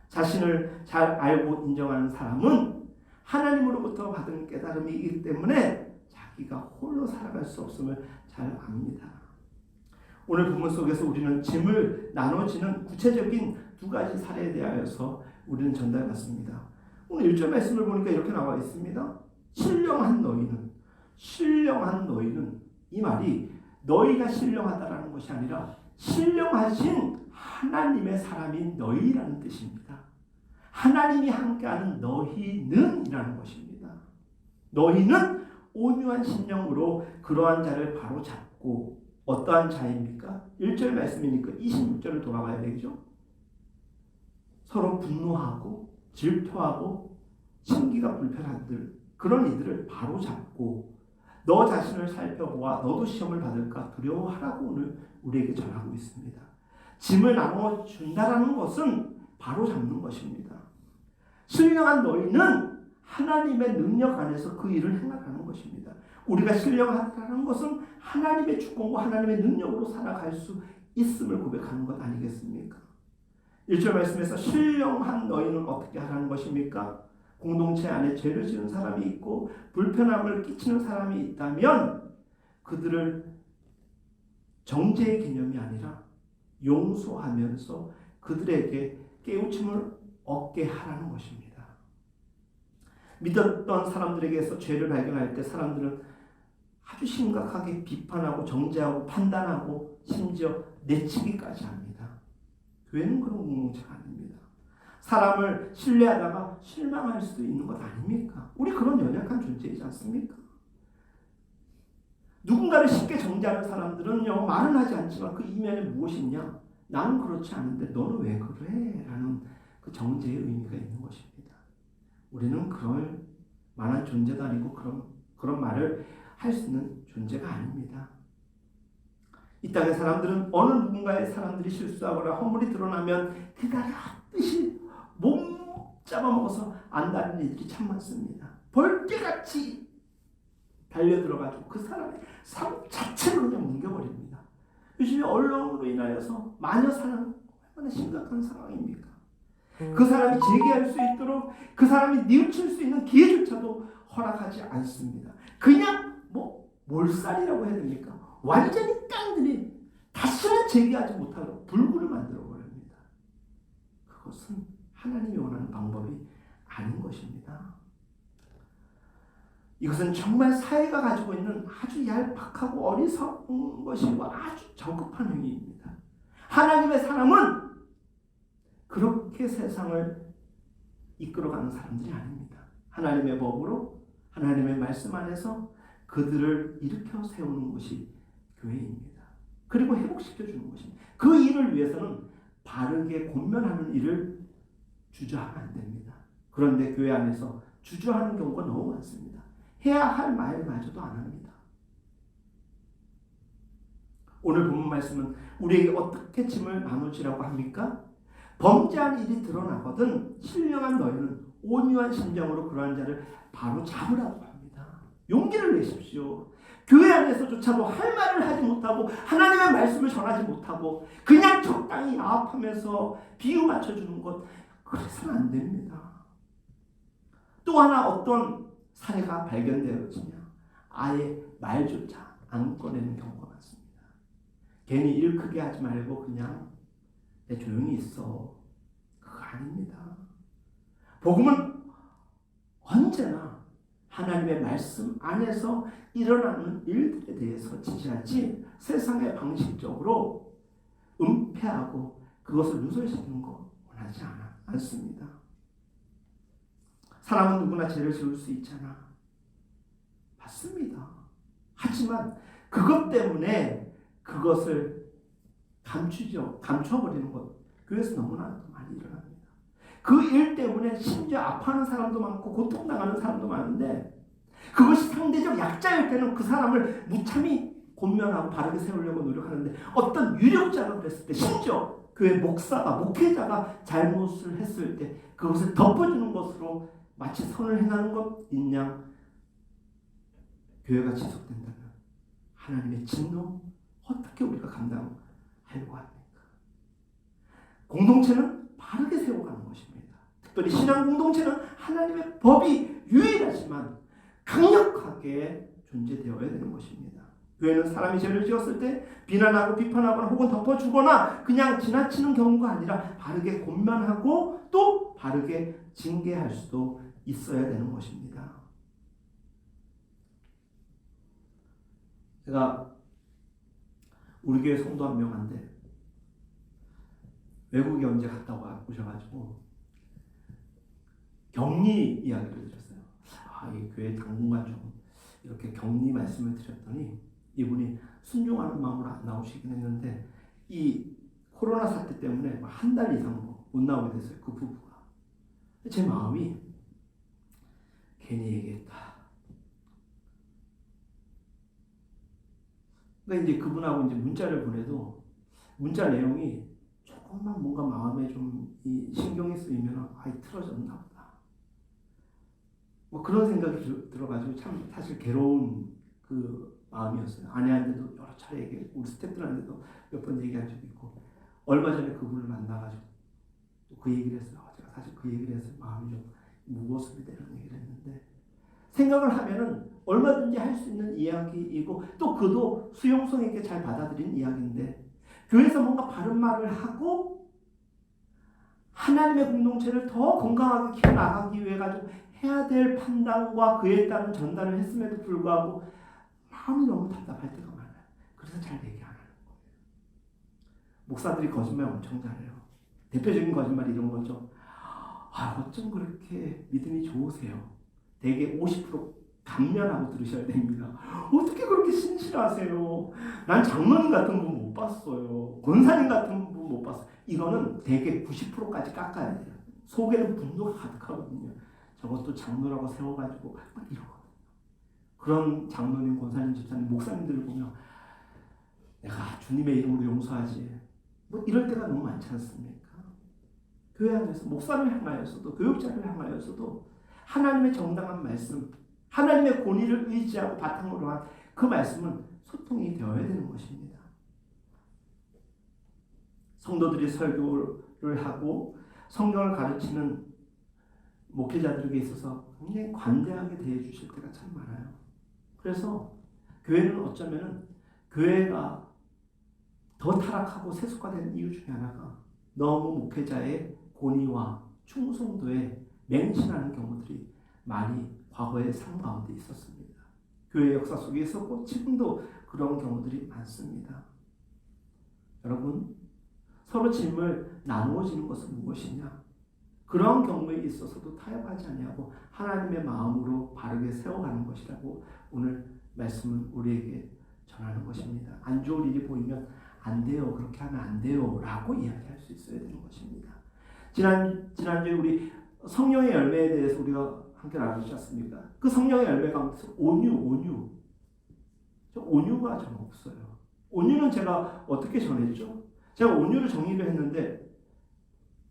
자신을 잘 알고 인정하는 사람은 하나님으로부터 받은 깨달음이기 때문에 자기가 홀로 살아갈 수 없음을 잘 압니다. 오늘 본문 속에서 우리는 짐을 나눠지는 구체적인 두 가지 사례에 대하여서 우리는 전달받습니다. 오늘 1절 말씀을 보니까 이렇게 나와 있습니다. 신령한 너희는 이 말이 너희가 신령하다라는 것이 아니라 신령하신 하나님의 사람인 너희라는 뜻입니다. 하나님이 함께하는 너희는 이라는 것입니다. 너희는 온유한 심령으로 그러한 자를 바로잡고 어떠한 자입니까? 1절 말씀이니까 26절을 돌아가야 되죠. 서로 분노하고 질투하고 심기가 불편한 그런 이들을 바로잡고 너 자신을 살펴보아 너도 시험을 받을까 두려워하라고 오늘 우리에게 전하고 있습니다. 짐을 나눠준다라는 것은 바로잡는 것입니다. 신령한 너희는 하나님의 능력 안에서 그 일을 행하라는 것입니다. 우리가 신령하다는 것은 하나님의 주권과 하나님의 능력으로 살아갈 수 있음을 고백하는 것 아니겠습니까? 1절 말씀에서 신령한 너희는 어떻게 하라는 것입니까? 공동체 안에 죄를 지은 사람이 있고 불편함을 끼치는 사람이 있다면 그들을 정죄의 개념이 아니라 용서하면서 그들에게 깨우침을 얻게 하라는 것입니다. 믿었던 사람들에게서 죄를 발견할 때 사람들은 아주 심각하게 비판하고 정죄하고 판단하고 심지어 내치기까지 합니다. 교회는 그런 공동체가 아닙니다. 사람을 신뢰하다가 실망할 수도 있는 것 아닙니까? 우리 그런 연약한 존재이지 않습니까? 누군가를 쉽게 정죄하는 사람들은요, 말은 하지 않지만 그 이면에 무엇이 있냐? 나는 그렇지 않은데 너는 왜 그래? 라는 그 정죄의 의미가 있는 것입니다. 우리는 그럴 만한 존재도 아니고 그런 말을 할 수 있는 존재가 아닙니다. 이 땅의 사람들은 어느 누군가의 사람들이 실수하거나 허물이 드러나면 그날이 핫듯이 몸 잡아먹어서 안다는 일들이 참 많습니다. 벌떼같이 달려들어가지고 그 사람의 삶 자체를 그냥 뭉개버립니다. 요즘에 언론으로 인하여서 마녀 사랑 얼마나 심각한 상황입니까? 그 사람이 재기할 수 있도록 그 사람이 뉘우칠 수 있는 기회조차도 허락하지 않습니다. 그냥 몰살이라고 해야 됩니까? 완전히 깡들이 다시는 재기하지 못하도록 불구를 만들어 버립니다. 그것은 하나님이 원하는 방법이 아닌 것입니다. 이것은 정말 사회가 가지고 있는 아주 얄팍하고 어리석은 것이고 아주 저급한 행위입니다. 하나님의 사람은 그렇게 세상을 이끌어가는 사람들이 아닙니다. 하나님의 법으로 하나님의 말씀 안에서 그들을 일으켜 세우는 것이 교회입니다. 그리고 회복시켜주는 것입니다. 그 일을 위해서는 바르게 권면하는 일을 주저하면 안 됩니다. 그런데 교회 안에서 주저하는 경우가 너무 많습니다. 해야 할 말마저도 안 합니다. 오늘 본문 말씀은 우리에게 어떻게 짐을 나누시라고 합니까? 범죄한 일이 드러나거든 신령한 너희는 온유한 심정으로 그러한 자를 바로 잡으라고 합니다. 용기를 내십시오. 교회 안에서조차도 할 말을 하지 못하고 하나님의 말씀을 전하지 못하고 그냥 적당히 야합하면서 비유 맞춰주는 것, 그래서는 안 됩니다. 또 하나 어떤 사례가 발견되어지냐, 아예 말조차 안 꺼내는 경우가 많습니다. 괜히 일 크게 하지 말고 그냥 내 조용히 있어. 그거 아닙니다. 복음은 언제나 하나님의 말씀 안에서 일어나는 일들에 대해서 지지하지 세상의 방식적으로 은폐하고 그것을 누설시키는 거 원하지 않습니다. 사람은 누구나 죄를 지을 수 있잖아. 맞습니다. 하지만 그것 때문에 그것을 감춰버리는 것, 교회에서 너무나 많이 일어납니다. 그 일 때문에 심지어 아파하는 사람도 많고 고통당하는 사람도 많은데 그것이 상대적 약자일 때는 그 사람을 무참히 권면하고 바르게 세우려고 노력하는데 어떤 유력자가 그랬을 때 심지어 교회 목사가 목회자가 잘못을 했을 때 그것을 덮어주는 것으로 마치 선을 행하는 것인양 교회가 지속된다면 하나님의 진노 어떻게 우리가 감당하려고 합니까? 공동체는 바르게 세워가는 것입니다. 특별히 신앙 공동체는 하나님의 법이 유일하지만 강력하게 존재되어야 되는 것입니다. 교회는 사람이 죄를 지었을 때 비난하고 비판하거나 혹은 덮어주거나 그냥 지나치는 경우가 아니라 바르게 권면하고 또 바르게 징계할 수도 있어야 되는 것입니다. 제가 우리 교회 성도 한 명한테 외국에 언제 갔다 오셔가지고 격리 이야기를 드렸어요. 이 교회 당분간 좀 이렇게 격리 말씀을 드렸더니 이분이 순종하는 마음으로 안 나오시긴 했는데 이 코로나 사태 때문에 한 달 이상 못 나오게 됐어요. 그 부부가. 제 마음이 괜히 얘기했다. 그러니까 이제 그분하고 이제 문자를 보내도 문자 내용이 조금만 뭔가 마음에 좀 이 신경이 쓰이면 틀어졌나 보다. 그런 생각이 들어가지고 참 사실 괴로운 그 마음이었어요. 아내한테도 여러 차례 얘기했고 우리 스태프들한테도 몇 번 얘기한 적이 있고 얼마 전에 그분을 만나가지고 또 그 얘기를 했어요. 제가 사실 그 얘기를 해서 마음이 좀 무거웠습니다. 이런 얘기를 했는데 생각을 하면은 얼마든지 할 수 있는 이야기이고 또 그도 수용성 있게 잘 받아들인 이야기인데 교회에서 뭔가 바른 말을 하고 하나님의 공동체를 더 건강하게 키워나가기 위해 가지고 해야 될 판단과 그에 따른 전달을 했음에도 불구하고 마음이 너무 답답할 때가 많아요. 그래서 잘 얘기 안 하는 거예요. 목사들이 거짓말 엄청 잘해요. 대표적인 거짓말이 이런 거죠. 어쩜 그렇게 믿음이 좋으세요? 대개 50% 감면하고 들으셔야 됩니다. 어떻게 그렇게 신실하세요? 난 장로님 같은 분 못 봤어요. 권사님 같은 분 못 봤어요. 이거는 대개 90%까지 깎아야 돼요. 속에는 분노가 가득하거든요. 저것도 장로라고 세워가지고 막 이러거든요. 그런 장로님, 권사님, 집사님, 목사님들을 보면 내가 주님의 이름으로 용서하지. 뭐 이럴 때가 너무 많지 않습니까? 교회 안에서 목사를 향하여서도 교육자를 향하여서도 하나님의 정당한 말씀, 하나님의 권위를 의지하고 바탕으로 한 그 말씀은 소통이 되어야 되는 것입니다. 성도들이 설교를 하고 성경을 가르치는 목회자들에게 있어서 굉장히 관대하게 대해 주실 때가 참 많아요. 그래서 교회는 어쩌면은 교회가 더 타락하고 세속화된 이유 중에 하나가 너무 목회자의 권위와 충성도에 맹신하는 경우들이 많이 과거의 삶 가운데 있었습니다. 교회 역사 속에 있었고 지금도 그런 경우들이 많습니다. 여러분, 서로 짐을 나누어지는 것은 무엇이냐? 그런 경우에 있어서도 타협하지 아니하고 하나님의 마음으로 바르게 세워가는 것이라고 오늘 말씀은 우리에게 전하는 것입니다. 안 좋을 일이 보이면 안 돼요. 그렇게 하면 안 돼요. 라고 이야기할 수 있어야 되는 것입니다. 지난주에 우리 성령의 열매에 대해서 우리가 함께 나누지 않습니까? 그 성령의 열매 가운데서 온유. 저 온유가 전 없어요. 온유는 제가 어떻게 전했죠? 제가 온유를 정의를 했는데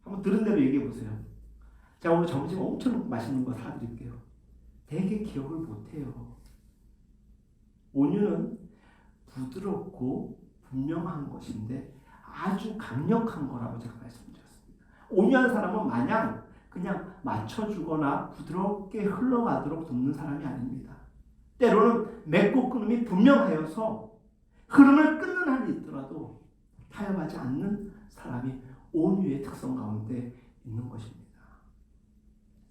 한번 들은 대로 얘기해 보세요. 제가 오늘 점심 엄청 맛있는 거 사드릴게요. 되게 기억을 못해요. 온유는 부드럽고 분명한 것인데 아주 강력한 거라고 제가 말씀드렸습니다. 온유한 사람은 마냥 그냥 맞춰주거나 부드럽게 흘러가도록 돕는 사람이 아닙니다. 때로는 맺고 끊음이 분명하여서 흐름을 끊는 한이 있더라도 타협하지 않는 사람이 온유의 특성 가운데 있는 것입니다.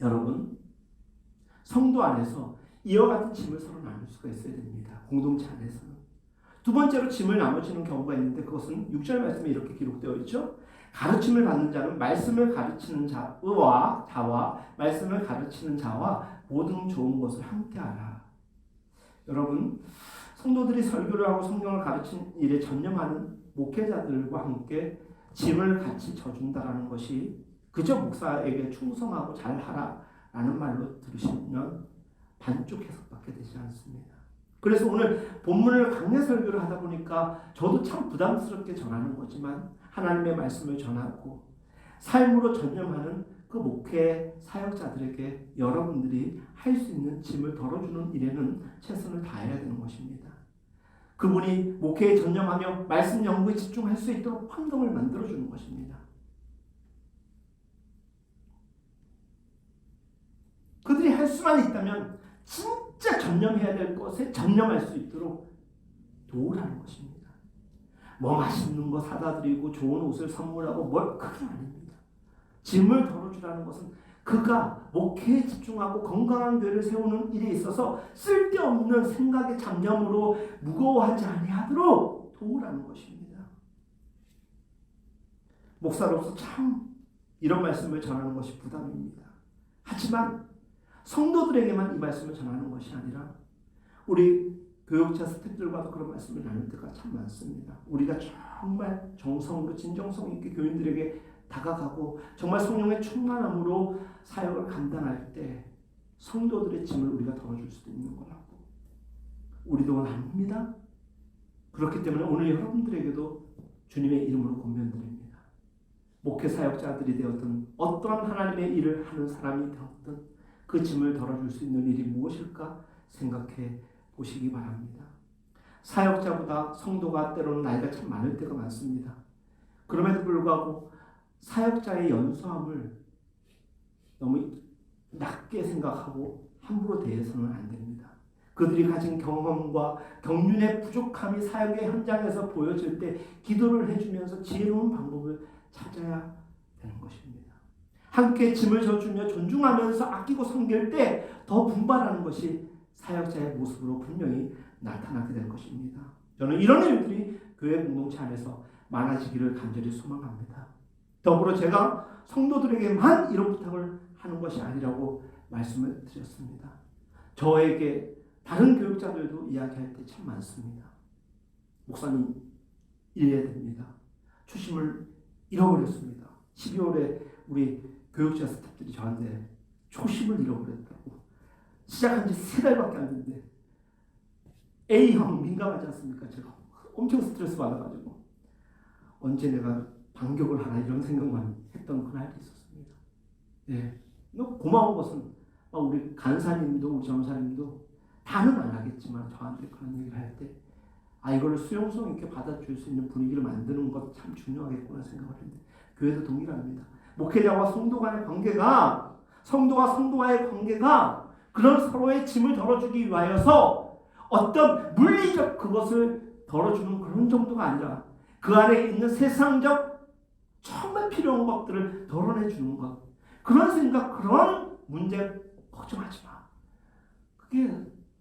여러분, 성도 안에서 이와 같은 짐을 서로 나눌 수가 있어야 됩니다. 공동체 안에서는. 두 번째로 짐을 나눠주는 경우가 있는데 그것은 6절 말씀에 이렇게 기록되어 있죠. 가르침을 받는 자는 말씀을 가르치는 자와 말씀을 가르치는 자와 모든 좋은 것을 함께하라. 여러분, 성도들이 설교를 하고 성경을 가르치는 일에 전념하는 목회자들과 함께 짐을 같이 져준다라는 것이 그저 목사에게 충성하고 잘하라라는 말로 들으시면 반쪽 해석밖에 되지 않습니다. 그래서 오늘 본문을 강례 설교를 하다 보니까 저도 참 부담스럽게 전하는 거지만 하나님의 말씀을 전하고 삶으로 전념하는 그 목회 사역자들에게 여러분들이 할 수 있는 짐을 덜어주는 일에는 최선을 다해야 되는 것입니다. 그분이 목회에 전념하며 말씀 연구에 집중할 수 있도록 환경을 만들어주는 것입니다. 그들이 할 수만 있다면 진짜 전념해야 될 것에 전념할 수 있도록 도우라는 것입니다. 뭐 맛있는 거 사다 드리고 좋은 옷을 선물하고 그게 아닙니다. 짐을 덜어주라는 것은 그가 목회에 집중하고 건강한 교회를 세우는 일에 있어서 쓸데없는 생각의 잡념으로 무거워하지 아니하도록 도우라는 것입니다. 목사로서 참 이런 말씀을 전하는 것이 부담입니다. 하지만 성도들에게만 이 말씀을 전하는 것이 아니라 우리 교육자 스태프들과도 그런 말씀을 나눌 때가 참 많습니다. 우리가 정말 정성으로 진정성 있게 교인들에게 다가가고 정말 성령의 충만함으로 사역을 감당할 때 성도들의 짐을 우리가 덜어줄 수도 있는 거라고 우리도 원합니다. 그렇기 때문에 오늘 여러분들에게도 주님의 이름으로 권면드립니다. 목회 사역자들이 되었든 어떠한 하나님의 일을 하는 사람이 되었든 그 짐을 덜어줄 수 있는 일이 무엇일까 생각해 보시기 바랍니다. 사역자보다 성도가 때로는 나이가 참 많을 때가 많습니다. 그럼에도 불구하고 사역자의 연소함을 너무 낮게 생각하고 함부로 대해서는 안 됩니다. 그들이 가진 경험과 경륜의 부족함이 사역의 현장에서 보여질 때 기도를 해주면서 지혜로운 방법을 찾아야 되는 것입니다. 함께 짐을 져주며 존중하면서 아끼고 섬길 때 더 분발하는 것이 사역자의 모습으로 분명히 나타나게 될 것입니다. 저는 이런 일들이 교회 공동체 안에서 많아지기를 간절히 소망합니다. 더불어 제가 성도들에게만 이런 부탁을 하는 것이 아니라고 말씀을 드렸습니다. 저에게 다른 교육자들도 이야기할 때 참 많습니다. 목사님, 이래야 됩니다. 초심을 잃어버렸습니다. 12월에 우리 교육자 스태프들이 저한테 초심을 잃어버렸다고. 시작한 지 3달밖에 안 됐는데 A형 민감하지 않습니까? 제가 엄청 스트레스 받아가지고 언제 내가 반격을 하나 이런 생각만 했던 그날이 있었습니다. 네. 고마운 것은 우리 간사님도 우리 전사님도 다는 안 하겠지만 저한테 그런 얘기를 할 때 이거를 수용성 있게 받아줄 수 있는 분위기를 만드는 것 참 중요하겠구나 생각을 했는데 교회도 동일합니다. 목회자와 성도 간의 관계가 성도와 성도와의 관계가 그런 서로의 짐을 덜어주기 위하여서 어떤 물리적 그것을 덜어주는 그런 정도가 아니라 그 안에 있는 세상적 정말 필요한 것들을 덜어내주는 것. 그런 생각, 그런 문제 걱정하지 마. 그게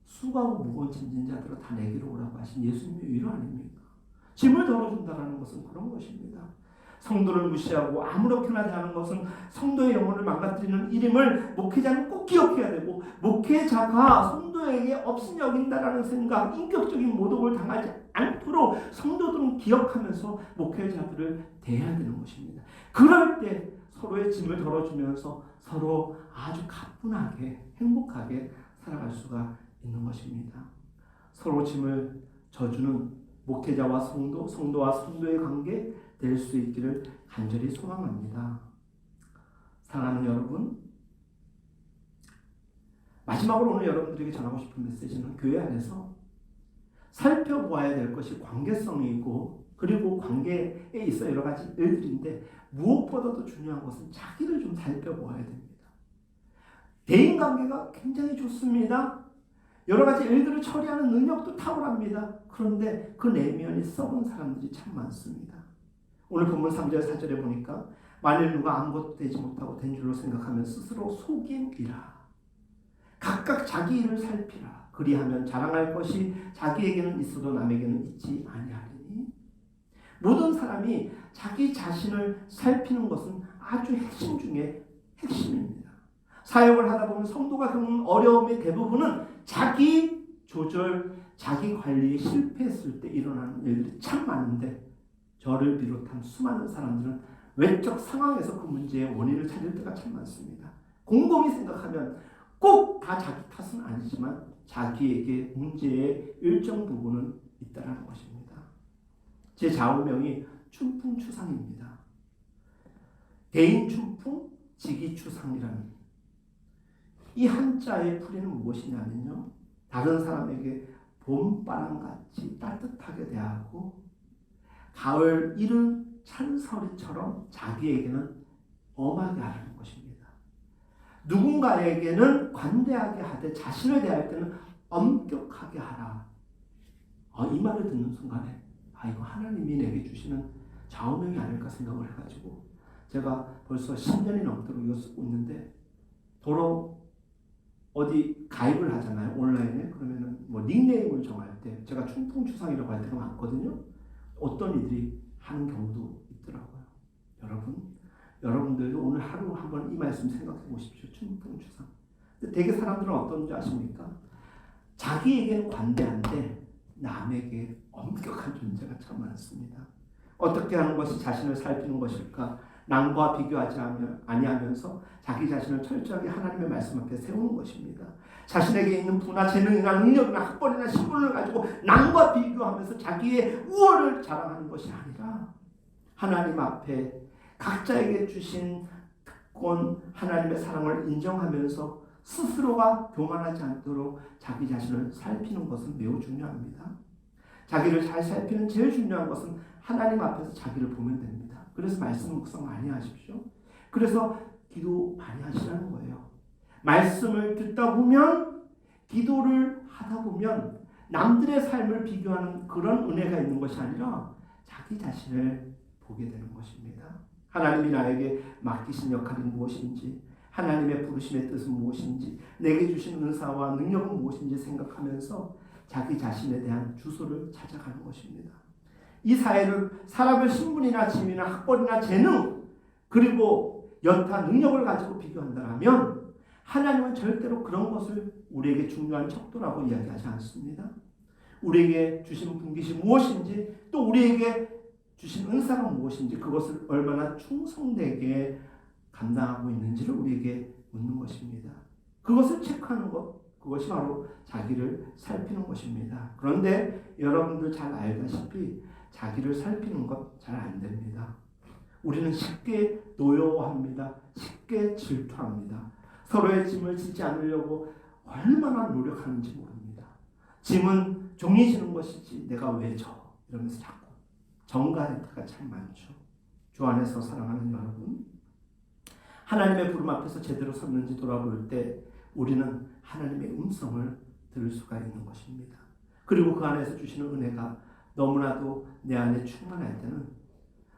수고하고 무거운 짐진 자들을 다 내게로 오라고 하신 예수님의 위로 아닙니까? 짐을 덜어준다는 것은 그런 것입니다. 성도를 무시하고 아무렇게나 대하는 것은 성도의 영혼을 망가뜨리는 일임을 목회자는 꼭 기억해야 되고, 목회자가 성도에게 업신여긴다라는 생각, 인격적인 모독을 당하지 않도록 성도들은 기억하면서 목회자들을 대해야 되는 것입니다. 그럴 때 서로의 짐을 덜어주면서 서로 아주 가뿐하게 행복하게 살아갈 수가 있는 것입니다. 서로 짐을 져주는 목회자와 성도, 성도와 성도의 관계 될 수 있기를 간절히 소망합니다. 사랑하는 여러분, 마지막으로 오늘 여러분들에게 전하고 싶은 메시지는 교회 안에서 살펴보아야 될 것이 관계성이고, 그리고 관계에 있어 여러 가지 일들인데 무엇보다도 중요한 것은 자기를 좀 살펴보아야 됩니다. 대인관계가 굉장히 좋습니다. 여러 가지 일들을 처리하는 능력도 탁월합니다. 그런데 그 내면이 썩은 사람들이 참 많습니다. 오늘 본문 3절 4절에 보니까 만일 누가 아무것도 되지 못하고 된 줄로 생각하면 스스로 속임이라. 각각 자기 일을 살피라. 그리하면 자랑할 것이 자기에게는 있어도 남에게는 있지 아니하리니. 모든 사람이 자기 자신을 살피는 것은 아주 핵심 중에 핵심입니다. 사역을 하다 보면 성도가 겪는 어려움의 대부분은 자기 조절, 자기 관리에 실패했을 때 일어나는 일들이 참 많은데, 저를 비롯한 수많은 사람들은 외적 상황에서 그 문제의 원인을 찾을 때가 참 많습니다. 곰곰이 생각하면 꼭 다 자기 탓은 아니지만 자기에게 문제의 일정 부분은 있다는 것입니다. 제 좌우명이 춘풍추상입니다. 대인춘풍, 지기추상이라는 이 한자의 풀이는 무엇이냐면요, 다른 사람에게 봄바람같이 따뜻하게 대하고 가을 이른 찬소리처럼 자기에게는 엄하게 하라는 것입니다. 누군가에게는 관대하게 하되 자신을 대할 때는 엄격하게 하라. 이 말을 듣는 순간에 이거 하나님이 내게 주시는 좌우명이 아닐까 생각을 해가지고 제가 벌써 10년이 넘도록 이거 쓰고 있는데, 도로 어디 가입을 하잖아요, 온라인에. 그러면은 뭐 닉네임을 정할 때 제가 춘풍추상이라고 할 때가 많거든요. 어떤 이들이 하는 경우도 있더라고요. 여러분들도 오늘 하루 한번 이 말씀 생각해 보십시오. 춘풍추상. 근데 되게 사람들은 어떤지 아십니까? 자기에게는 관대한데 남에게 엄격한 존재가 참 많습니다. 어떻게 하는 것이 자신을 살피는 것일까? 남과 비교하지 아니하면서 자기 자신을 철저하게 하나님의 말씀 앞에 세우는 것입니다. 자신에게 있는 부나 재능이나 능력이나 학벌이나 신분을 가지고 남과 비교하면서 자기의 우월을 자랑하는 것이 아니라 하나님 앞에 각자에게 주신 특권, 하나님의 사랑을 인정하면서 스스로가 교만하지 않도록 자기 자신을 살피는 것은 매우 중요합니다. 자기를 잘 살피는 제일 중요한 것은 하나님 앞에서 자기를 보면 됩니다. 그래서 말씀 묵상 많이 하십시오. 그래서 기도 많이 하시라는 거예요. 말씀을 듣다 보면, 기도를 하다 보면 남들의 삶을 비교하는 그런 은혜가 있는 것이 아니라 자기 자신을 보게 되는 것입니다. 하나님이 나에게 맡기신 역할이 무엇인지, 하나님의 부르심의 뜻은 무엇인지, 내게 주신 은사와 능력은 무엇인지 생각하면서 자기 자신에 대한 주소를 찾아가는 것입니다. 이 사회는 사람을 신분이나 지위나 학벌이나 재능 그리고 여타 능력을 가지고 비교한다면 하나님은 절대로 그런 것을 우리에게 중요한 척도라고 이야기하지 않습니다. 우리에게 주신 분깃이 무엇인지, 또 우리에게 주신 은사가 무엇인지, 그것을 얼마나 충성되게 감당하고 있는지를 우리에게 묻는 것입니다. 그것을 체크하는 것, 그것이 바로 자기를 살피는 것입니다. 그런데 여러분들 잘 알다시피 자기를 살피는 것 잘 안 됩니다. 우리는 쉽게 노여워합니다. 쉽게 질투합니다. 서로의 짐을 지지 않으려고 얼마나 노력하는지 모릅니다. 짐은 종이 지는 것이지 내가 왜 져? 이러면서 자꾸 정가할 때가 참 많죠. 주 안에서 사랑하는 여러분, 하나님의 부름 앞에서 제대로 섰는지 돌아볼 때 우리는 하나님의 음성을 들을 수가 있는 것입니다. 그리고 그 안에서 주시는 은혜가 너무나도 내 안에 충만할 때는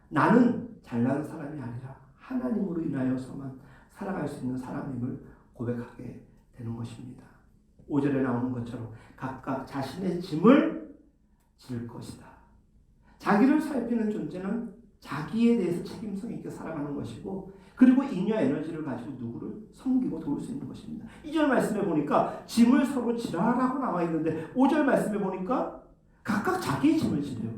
나는 잘난 사람이 아니라 하나님으로 인하여서만 살아갈 수 있는 사람임을 고백하게 되는 것입니다. 5절에 나오는 것처럼 각각 자신의 짐을 질 것이다. 자기를 살피는 존재는 자기에 대해서 책임성 있게 살아가는 것이고, 그리고 잉여 에너지를 가지고 누구를 섬기고 도울 수 있는 것입니다. 2절 말씀에 보니까 짐을 서로 지라라고 나와 있는데 5절 말씀에 보니까 각각 자기의 짐을 지래요.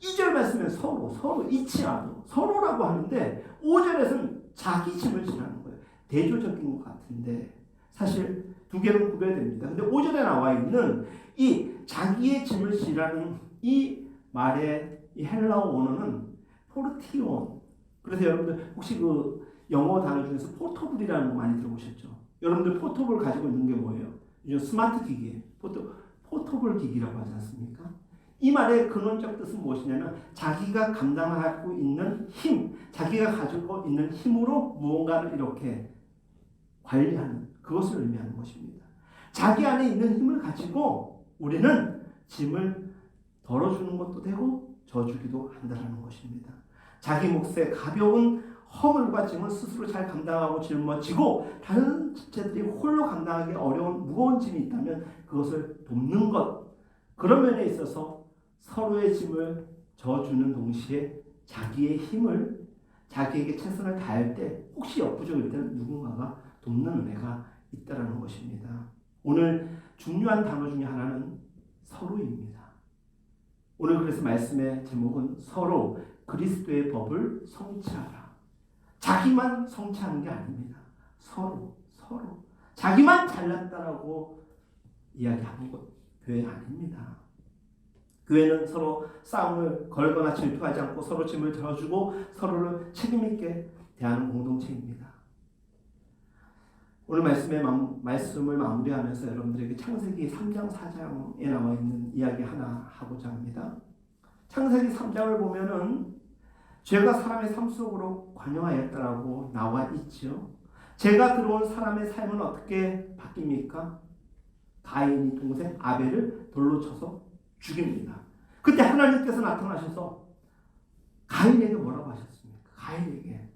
2절 말씀에 서로 이치하고 서로라고 하는데 5절에서는 자기 짐을 지라는 거예요. 대조적인 것 같은데 사실 두 개는 구별됩니다. 근데 5절에 나와 있는 이 자기의 짐을 지라는 이 말의 이 헬라어 원어는 포르티온. 그래서 여러분들 혹시 그 영어 단어 중에서 포터블이라는 거 많이 들어보셨죠? 여러분들 포터블 가지고 있는 게 뭐예요? 요즘 스마트 기기에 포터블 기기라고 하지 않습니까? 이 말의 근원적 뜻은 무엇이냐면 자기가 감당하고 있는 힘, 자기가 가지고 있는 힘으로 무언가를 이렇게 관리하는 그것을 의미하는 것입니다. 자기 안에 있는 힘을 가지고 우리는 짐을 덜어주는 것도 되고 져주기도 한다는 것입니다. 자기 몫의 가벼운 허물과 짐을 스스로 잘 감당하고 짊어지고 다른 집체들이 홀로 감당하기 어려운 무거운 짐이 있다면 그것을 돕는 것, 그런 면에 있어서 서로의 짐을 져주는 동시에 자기의 힘을 자기에게 최선을 다할 때 혹시 역부족일 때는 누군가가 돕는 은혜가 있다는 것입니다. 오늘 중요한 단어 중에 하나는 서로입니다. 오늘 그래서 말씀의 제목은 서로 그리스도의 법을 성취하라. 자기만 성취하는 게 아닙니다. 서로 자기만 잘났다라고 이야기하는 것 교회 아닙니다. 교회는 서로 싸움을 걸거나 질투하지 않고 서로 짐을 들어주고 서로를 책임있게 대하는 공동체입니다. 오늘 말씀을 마무리하면서 여러분들에게 창세기 3장 4장에 나와 있는 이야기 하나 하고자 합니다. 창세기 3장을 보면은 죄가 사람의 삶 속으로 관여하였다라고 나와 있죠. 죄가 들어온 사람의 삶은 어떻게 바뀝니까? 가인이 동생 아벨을 돌로 쳐서 죽입니다. 그때 하나님께서 나타나셔서 가인에게 뭐라고 하셨습니까? 가인에게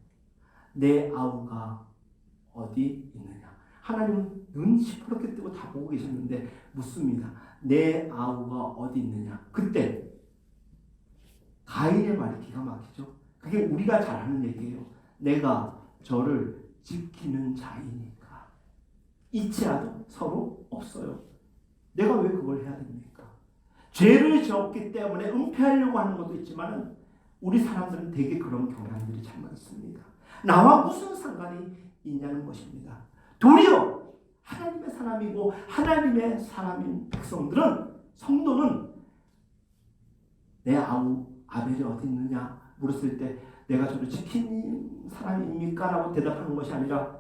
내 아우가 어디 있느냐? 하나님은 눈 시퍼렇게 뜨고 다 보고 계셨는데 묻습니다. 내 아우가 어디 있느냐? 그때 가인의 말이 기가 막히죠. 그게 우리가 잘 아는 얘기예요. 내가 저를 지키는 자이니까. 이치하도 서로 없어요. 내가 왜 그걸 해야 됩니까? 죄를 지었기 때문에 은폐하려고 하는 것도 있지만 우리 사람들은 되게 그런 경향들이 참 많습니다. 나와 무슨 상관이 있냐는 것입니다. 도리어 하나님의 사람이고 하나님의 사람인 백성들은, 성도는 내 아우 아벨이 어디 있느냐 물었을 때 내가 저를 지키는 사람입니까? 라고 대답하는 것이 아니라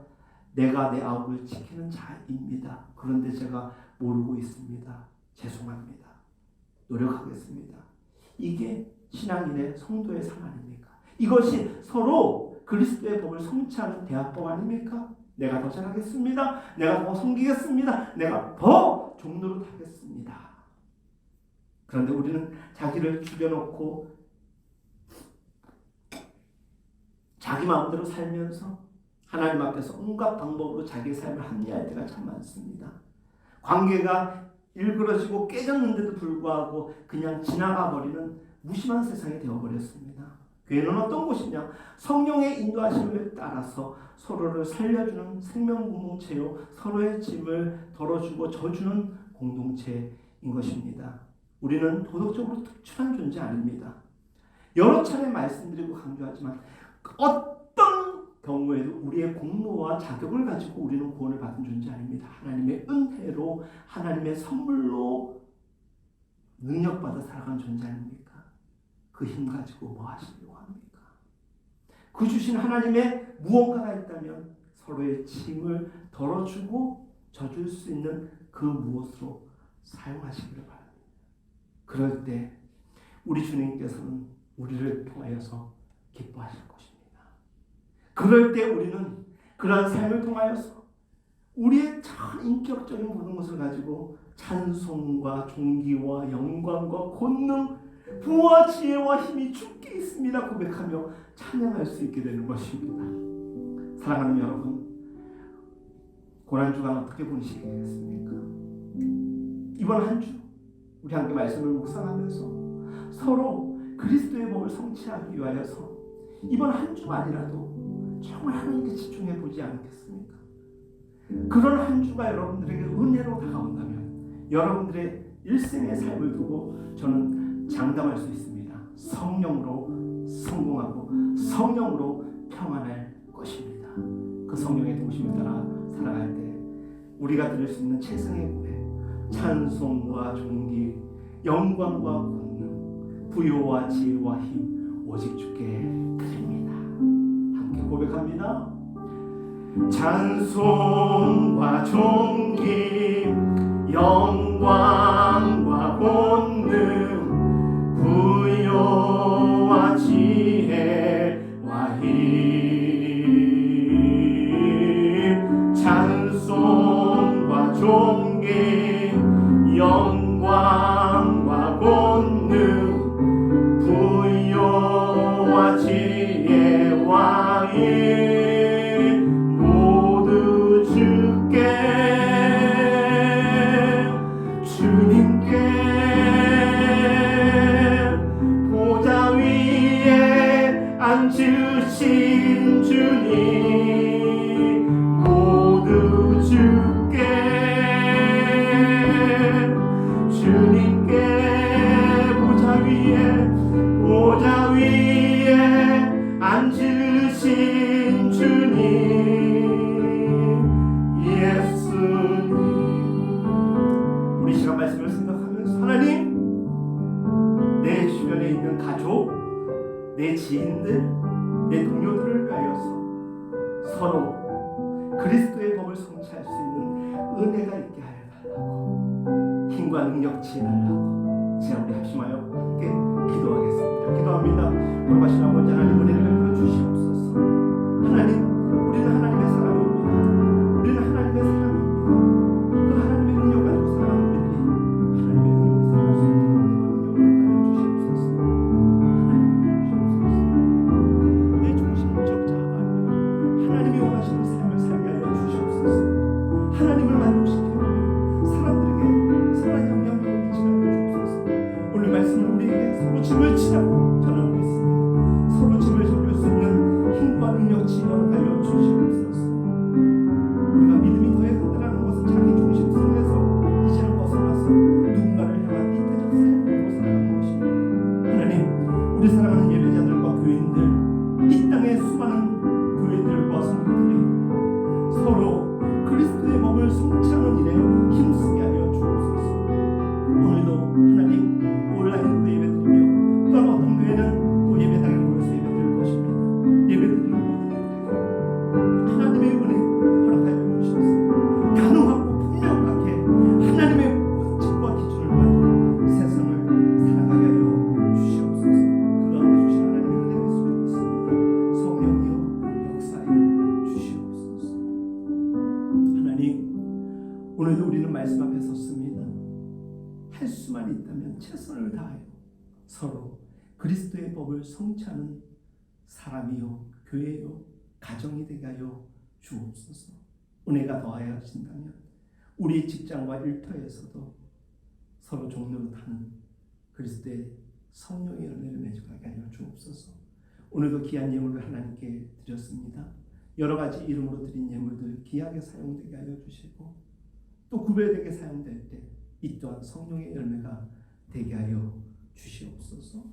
내가 내 아우를 지키는 자입니다. 그런데 제가 모르고 있습니다. 죄송합니다. 노력하겠습니다. 이게 신앙인의 성도의 삶 아닙니까? 이것이 서로 그리스도의 법을 성취하는 대화법 아닙니까? 내가 더 잘하겠습니다. 내가 더 섬기겠습니다. 내가 더 종로로 하겠습니다. 그런데 우리는 자기를 죽여놓고 자기 마음대로 살면서 하나님 앞에서 온갖 방법으로 자기의 삶을 합리화할 때가 참 많습니다. 관계가 일그러지고 깨졌는데도 불구하고 그냥 지나가 버리는 무심한 세상이 되어버렸습니다. 교회는 어떤 곳이냐? 성령의 인도하심을 따라서 서로를 살려주는 생명 공동체요, 서로의 짐을 덜어주고 져주는 공동체인 것입니다. 우리는 도덕적으로 특출한 존재 아닙니다. 여러 차례 말씀드리고 강조하지만 어떤 경우에도 우리의 공로와 자격을 가지고 우리는 구원을 받은 존재 아닙니다. 하나님의 은혜로, 하나님의 선물로 능력받아 살아간 존재 아닙니까? 그 힘 가지고 뭐 하시려고 합니까? 그 주신 하나님의 무언가가 있다면 서로의 짐을 덜어주고 져줄 수 있는 그 무엇으로 사용하시기를 바랍니다. 그럴 때 우리 주님께서는 우리를 통하여서 기뻐하실 것입니다. 그럴 때 우리는 그러한 삶을 통하여서 우리의 전 인격적인 모든 것을 가지고 찬송과 존귀와 영광과 권능, 부와 지혜와 힘이 주께 있습니다 고백하며 찬양할 수 있게 되는 것입니다. 사랑하는 여러분, 고난주간 어떻게 보내시겠습니까? 이번 한 주 우리 함께 말씀을 묵상하면서 서로 그리스도의 법을 성취하기 위하여서 이번 한 주만이라도 정말 하나님께 집중해 보지 않겠습니까? 그런 한 주가 여러분들에게 은혜로 다가온다면 여러분들의 일생의 삶을 두고 저는 장담할 수 있습니다. 성령으로 성공하고 성령으로 평안할 것입니다. 그 성령의 도심을 따라 살아갈 때 우리가 들을 수 있는 최상의 고백, 찬송과 존귀, 영광과 권능, 부요와 지혜와 힘 오직 주께 드립니다. 함께 고백합니다. 찬송과 존귀, 영광과 권능, 부요와 지혜와 힘, 찬송과 존귀, 영광과 권능, 부요와 지혜와 힘 모두 주께, 주님께 보좌 위에 앉으신 주님 모두 주께, 주님께 보좌 위에 앉으신 주님 예수님. 우리 시간 말씀을 생각하면서 하나님, 내 주변에 있는 가족, 내 지인들, 내 동료들을 위하여서 서로 그리스도의 법을 성취할 수 있는 은혜가 있게 하여 달라고, 힘과 능력 지혜 달라고 제가 우리 합심하여 함께 기도하겠습니다. 기도합니다. 돌아가신 아버지 하나님, 은혜를 베풀어 주시옵소서. 하나님, 우리는 하나님의 사람입니다. 우리는 하나님의 사람입니다. 그 하나님의 능력 가지고 살아가는 우리들이 하나님의 능력을 살아갈 수 있도록 능력을 하여 주시옵소서. 하나님 주시옵소서. 내 중심적 자아가 아니라 하나님이 원하시는 삶을 살게 하여 주시옵소서. 하나님을 만족시키는 사람들에게 선한 영향력을 미치게 하여 주옵소서. 오늘 말씀은 우리에게 서로 짐을 지라고 전하고 있습니다. 서로 짐을 져줄 수 있는 힘과 능력 지혜를 하여 주시옵소서. 우리가 믿음이 더해진다는 것은 자기 중심성에서 이제는 벗어나서 누군가를 향한 이태적 삶으로 살아가는 것입니다. 하나님, 우리 사랑하는 예배자들과 교인들, 이 땅의 수많은 교회들과 성도들이 서로 그리스도의 법을 성취하는 일에 힘쓰게 하여 주옵소서. 오늘도 하나님, 온라인으로 예배드리며 또한 어떤 교회는 또 예배당에 모여서 예배드릴 것입니다. 예배드리는 모든 이들에게 하나님의 은혜 허락하여 주시옵소서. 단호하고 분명하게 하나님의 원칙과 기준을 가지고 세상을 살아가게 하여 주시옵소서. 그 가운데 주신 하나님의 은혜가 있습니다. 성령이여 역사하여 주시옵소서. 하나님, 오늘도 우리는 말씀 앞에 섰습니다. 할 수만 있다면 최선을 다하여 서로 그리스도의 법을 성취하는 사람이요, 교회요, 가정이 되게 하여 주옵소서. 은혜가 더하여 하신다면 우리 직장과 일터에서도 서로 종로로 타는 그리스도의 성령의 열매를 맺어가게 하여 주옵소서. 오늘도 귀한 예물을 하나님께 드렸습니다. 여러 가지 이름으로 드린 예물들 귀하게 사용되게 하여 주시고 또 구별되게 사용될 때 이 또한 성령의 열매가 되게 하여 주시옵소서.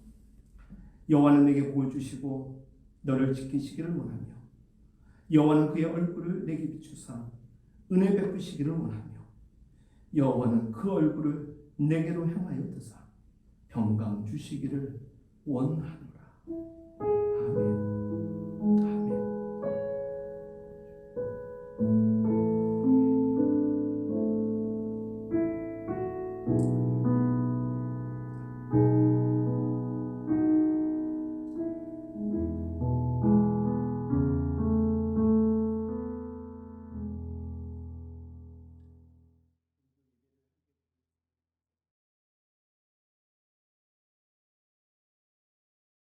여호와는 내게 복을 주시고 너를 지키시기를 원하며 여호와는 그의 얼굴을 내게 비추사 은혜 베푸시기를 원하며 여호와는 그 얼굴을 내게로 향하여 드사 평강 주시기를 원하노라.